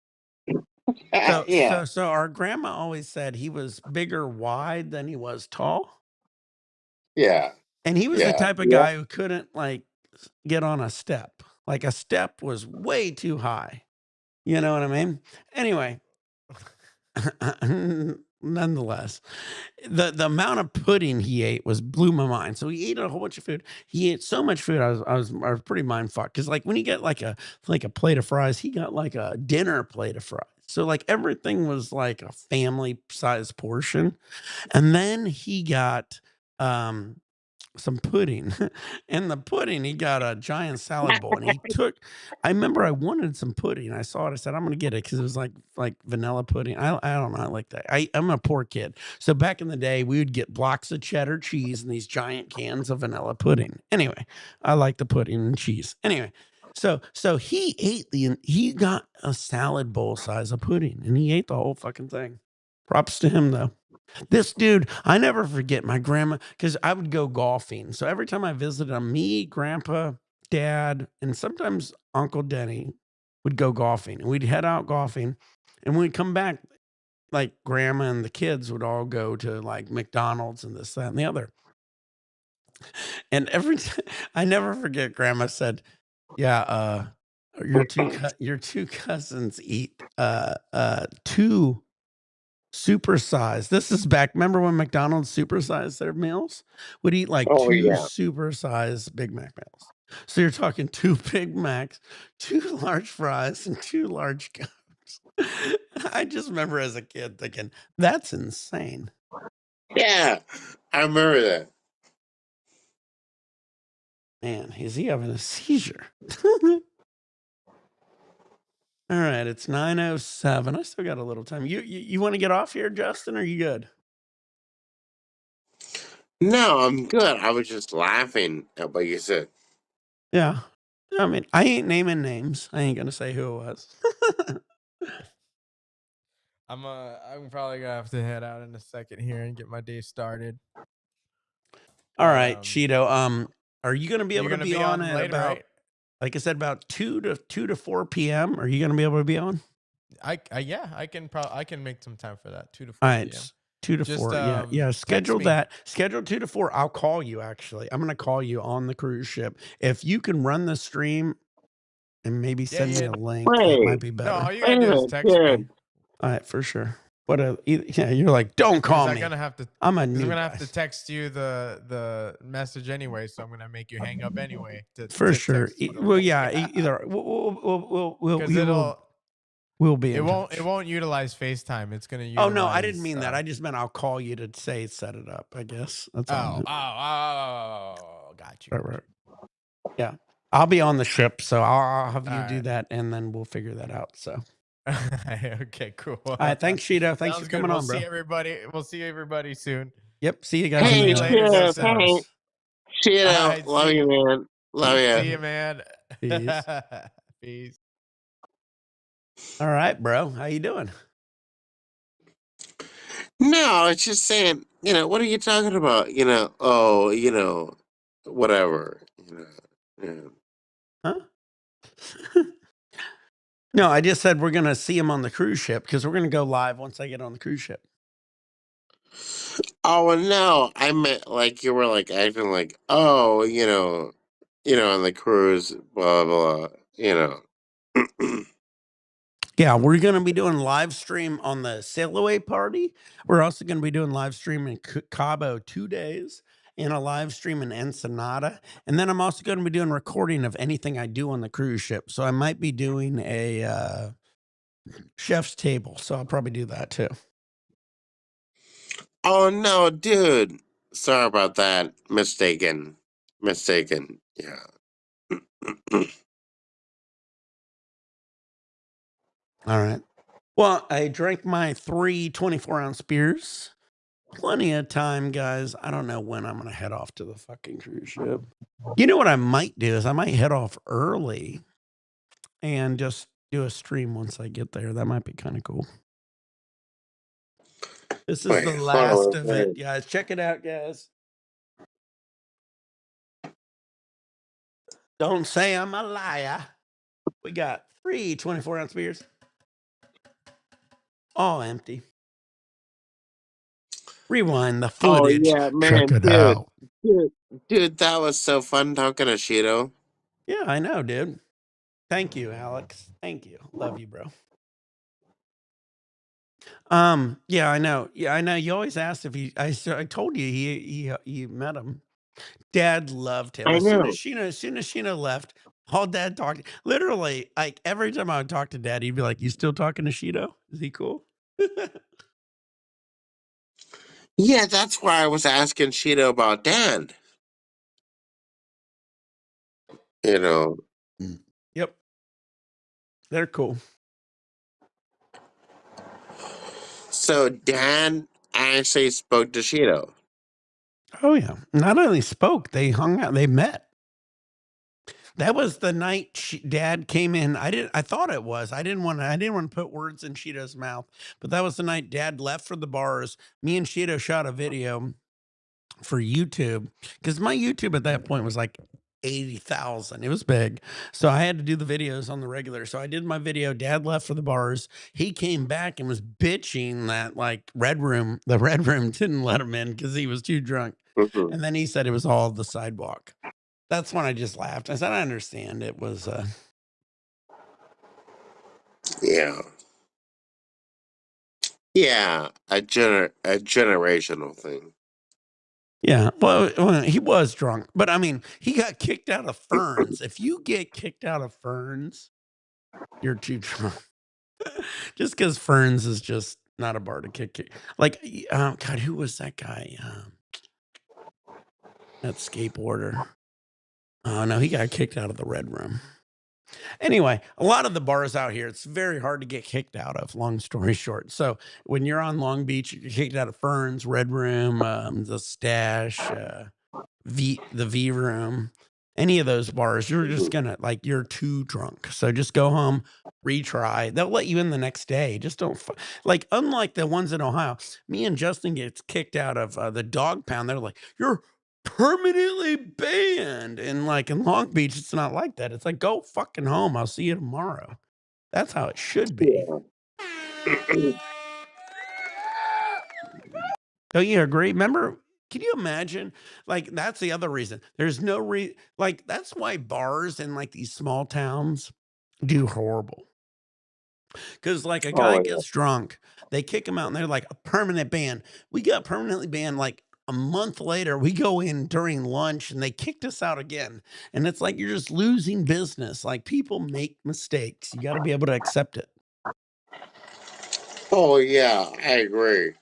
Yeah. So our grandma always said he was bigger wide than he was tall. Yeah. And he was the Yeah. type of guy who couldn't like get on a step. Like a step was way too high. You know what I mean? Anyway, nonetheless, the amount of pudding he ate blew my mind. So he ate a whole bunch of food. He ate so much food. I was pretty mind fucked because like when you get like a plate of fries, he got like a dinner plate of fries. So like everything was like a family size portion, and then he got some pudding. And the pudding, he got a giant salad bowl, and I remember I wanted some pudding. I saw it. I said, I'm gonna get it because it was like vanilla pudding. I don't know. I like that. I'm a poor kid. So back in the day, we would get blocks of cheddar cheese and these giant cans of vanilla pudding. Anyway, I like the pudding and cheese. Anyway, so he got a salad bowl size of pudding and he ate the whole fucking thing. Props to him though. This dude, I never forget my grandma because I would go golfing. So every time I visited him, me, grandpa, dad, and sometimes Uncle Denny would go golfing. And we'd head out golfing. And when we'd come back, like grandma and the kids would all go to like McDonald's and this, that, and the other. And every time I never forget, grandma said, "Yeah, your two cousins eat two supersized." This is back. Remember when McDonald's supersized their meals? Would eat like Oh, two yeah. supersized Big Mac meals. So you're talking 2 Big Macs, 2 large fries, and 2 large Cokes. I just remember as a kid thinking, that's insane. Yeah. I remember that. Man, is he having a seizure? All right, it's 9:07. I still got a little time. You want to get off here, Justin? Or are you good? No, I'm good. I was just laughing at what you said. Yeah. I mean, I ain't naming names. I ain't gonna say who it was. I'm probably gonna have to head out in a second here and get my day started. All right, Um, Shido. Are you gonna be you're able to gonna be be on on at later, about, right? like I said, about 2 to 4 p.m.? Are you gonna be able to be on? Yeah, I can make some time for that. 2 to 4 All right, p.m. 2 to Just 4. Yeah, text schedule me. that. Schedule 2 to 4. I'll call you actually. I'm gonna call you on the cruise ship. If you can run the stream and maybe Yeah, send me yeah. a link, that might be No, better. all you gotta do is text me. All right, for sure. Yeah, you're like, don't call I'm me. gonna have to. I'm I'm new gonna guy. have to text you the message anyway, so I'm gonna make you hang up anyway. For to sure. text you the Well, link. yeah. Either we'll Because We'll be It in won't. touch. It won't utilize FaceTime. It's gonna Oh utilize. no, I didn't mean that. I just meant I'll call you to say set it up. I guess that's all. Got you. Right. Yeah, I'll be on the ship, so I'll have you do Alright. that, and then we'll figure that out. So, Okay, cool. all right, thanks, Shido. Thanks Sounds for good. coming We'll on, bro. see everybody. We'll see everybody soon. Yep, see you guys. See in you the later, cheers, Seshes. house. Shido, Alright, love see you, man. Love See you. you, man. Peace. Peace. All right, bro. How you doing? No, it's just saying, what are you talking about? Whatever. Huh? No, I just said we're gonna see him on the cruise ship because we're gonna go live once I get on the cruise ship. Oh, well, no, I meant like you were like acting like, oh, on the cruise, blah, blah, Yeah, we're gonna be doing live stream on the sail away party. We're also gonna be doing live stream in Cabo 2 days and a live stream in Ensenada. And then I'm also gonna be doing recording of anything I do on the cruise ship. So I might be doing a chef's table. So I'll probably do that too. Oh, no, dude. Sorry about that. Mistaken. Yeah. All right. Well, I drank my 3 24-ounce beers. Plenty of time, guys. I don't know when I'm gonna head off to the fucking cruise ship. You know what I might do is I might head off early and just do a stream once I get there. That might be kind of cool. This is Wait, the hold last on, of wait. it, guys. Check it out, guys. Don't say I'm a liar. We got 3 24-ounce beers. All empty. Rewind the Oh, footage. yeah, Check man, it out. dude, that was so fun talking to Shido. Yeah, I know, dude. Thank you, Alex. Thank you. Love you, bro. Yeah, I know. Yeah, I know. You always asked if I told you he met him. Dad loved him. I know. As soon as Sheena left, all Dad talked. Literally, like every time I would talk to Dad, he'd be like, "You still talking to Shido? Is he cool?" Yeah, that's why I was asking Shido about Dan. You know. Yep, they're cool. So Dan actually spoke to Shido. Oh yeah, not only spoke, they hung out. They met. That was the night Dad came in. I thought it was. I didn't want to put words in Shido's mouth, but that was the night Dad left for the bars. Me and Shido shot a video for YouTube because my YouTube at that point was like 80,000. It was big. So I had to do the videos on the regular. So I did my video. Dad left for the bars. He came back and was bitching that like the red room didn't let him in because he was too drunk. Mhm. And then he said it was all the sidewalk. That's when I just laughed. I said, I understand. It was Yeah. Yeah, a generational thing. yeah. Well, he was drunk, but I mean, he got kicked out of Ferns. If you get kicked out of Ferns, you're too drunk. Just because Ferns is just not a bar to kick. Like, God, who was that guy? That skateboarder. Oh no, he got kicked out of the Red Room. Anyway, a lot of the bars out here, it's very hard to get kicked out of. Long story short, so when you're on Long Beach, you're kicked out of Ferns, Red Room, the Stash, the V Room, any of those bars. You're just gonna like you're too drunk. So just go home, retry. They'll let you in the next day. Just don't like unlike the ones in Ohio. Me and Justin gets kicked out of the Dog Pound. They're like you're permanently banned. And like in Long Beach, it's not like that. It's like go fucking home. I'll see you tomorrow. That's how it should be. Don't you agree? Remember, can you imagine? Like, that's the other reason. There's no like, that's why bars in like these small towns do horrible. Because like a guy Oh, yeah. gets drunk, they kick him out and they're like a permanent ban. We got permanently banned like a month later. We go in during lunch and they kicked us out again. And it's like you're just losing business. Like people make mistakes. You got to be able to accept it. Oh yeah, I agree.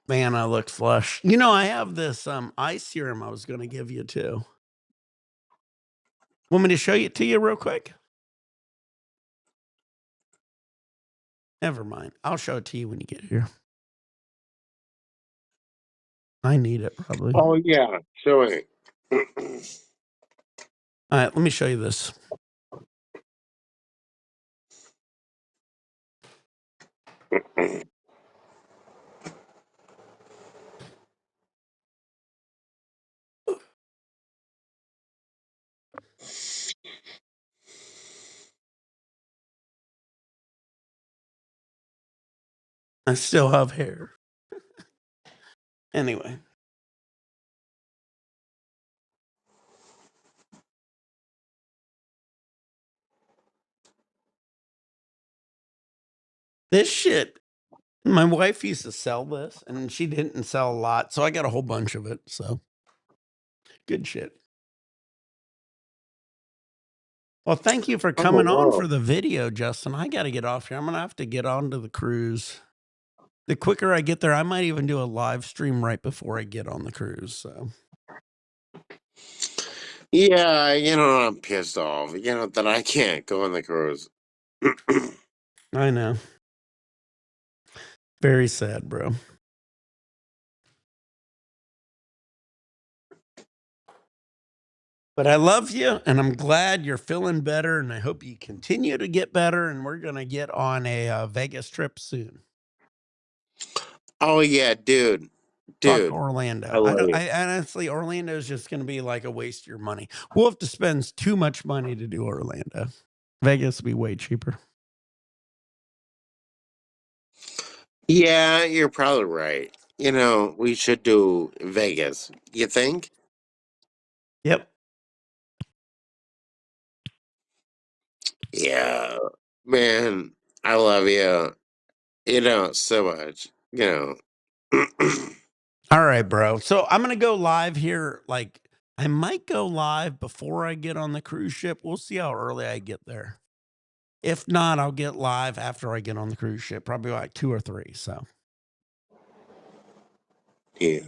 Man, I look flush. You know, I have this eye serum I was gonna give you too. Want me to show it to you real quick? Never mind. I'll show it to you when you get here. I need it probably. Oh yeah, show it. All right, let me show you this. I still have hair. Anyway. This shit, my wife used to sell this and she didn't sell a lot, so I got a whole bunch of it. So good shit. Well, thank you for Oh coming on wow. for the video, Justin. I got to get off here. I'm going to have to get on to the cruise. The quicker I get there, I might even do a live stream right before I get on the cruise. So, Yeah, I'm pissed off. That I can't go on the cruise. I know. Very sad, bro. But I love you and I'm glad you're feeling better and I hope you continue to get better and we're going to get on a Vegas trip soon. Oh yeah, dude. Fuck I Orlando. love you. I honestly, Orlando is just going to be like a waste of your money. We'll have to spend too much money to do Orlando. Vegas will be way cheaper. Yeah, you're probably right. We should do Vegas. You think? Yep. Yeah, man, I love you. So much. All right, bro. So I'm going to go live here. Like, I might go live before I get on the cruise ship. We'll see how early I get there. If not, I'll get live after I get on the cruise ship, probably like 2 or 3. So, Yeah.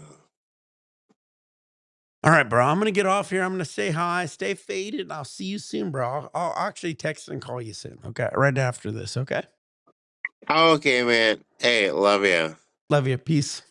all right, bro. I'm going to get off here. I'm going to say hi, stay faded, and I'll see you soon, bro. I'll actually text and call you soon. Okay. Right after this. Okay. Okay, man. Hey, love you. Love you. Peace.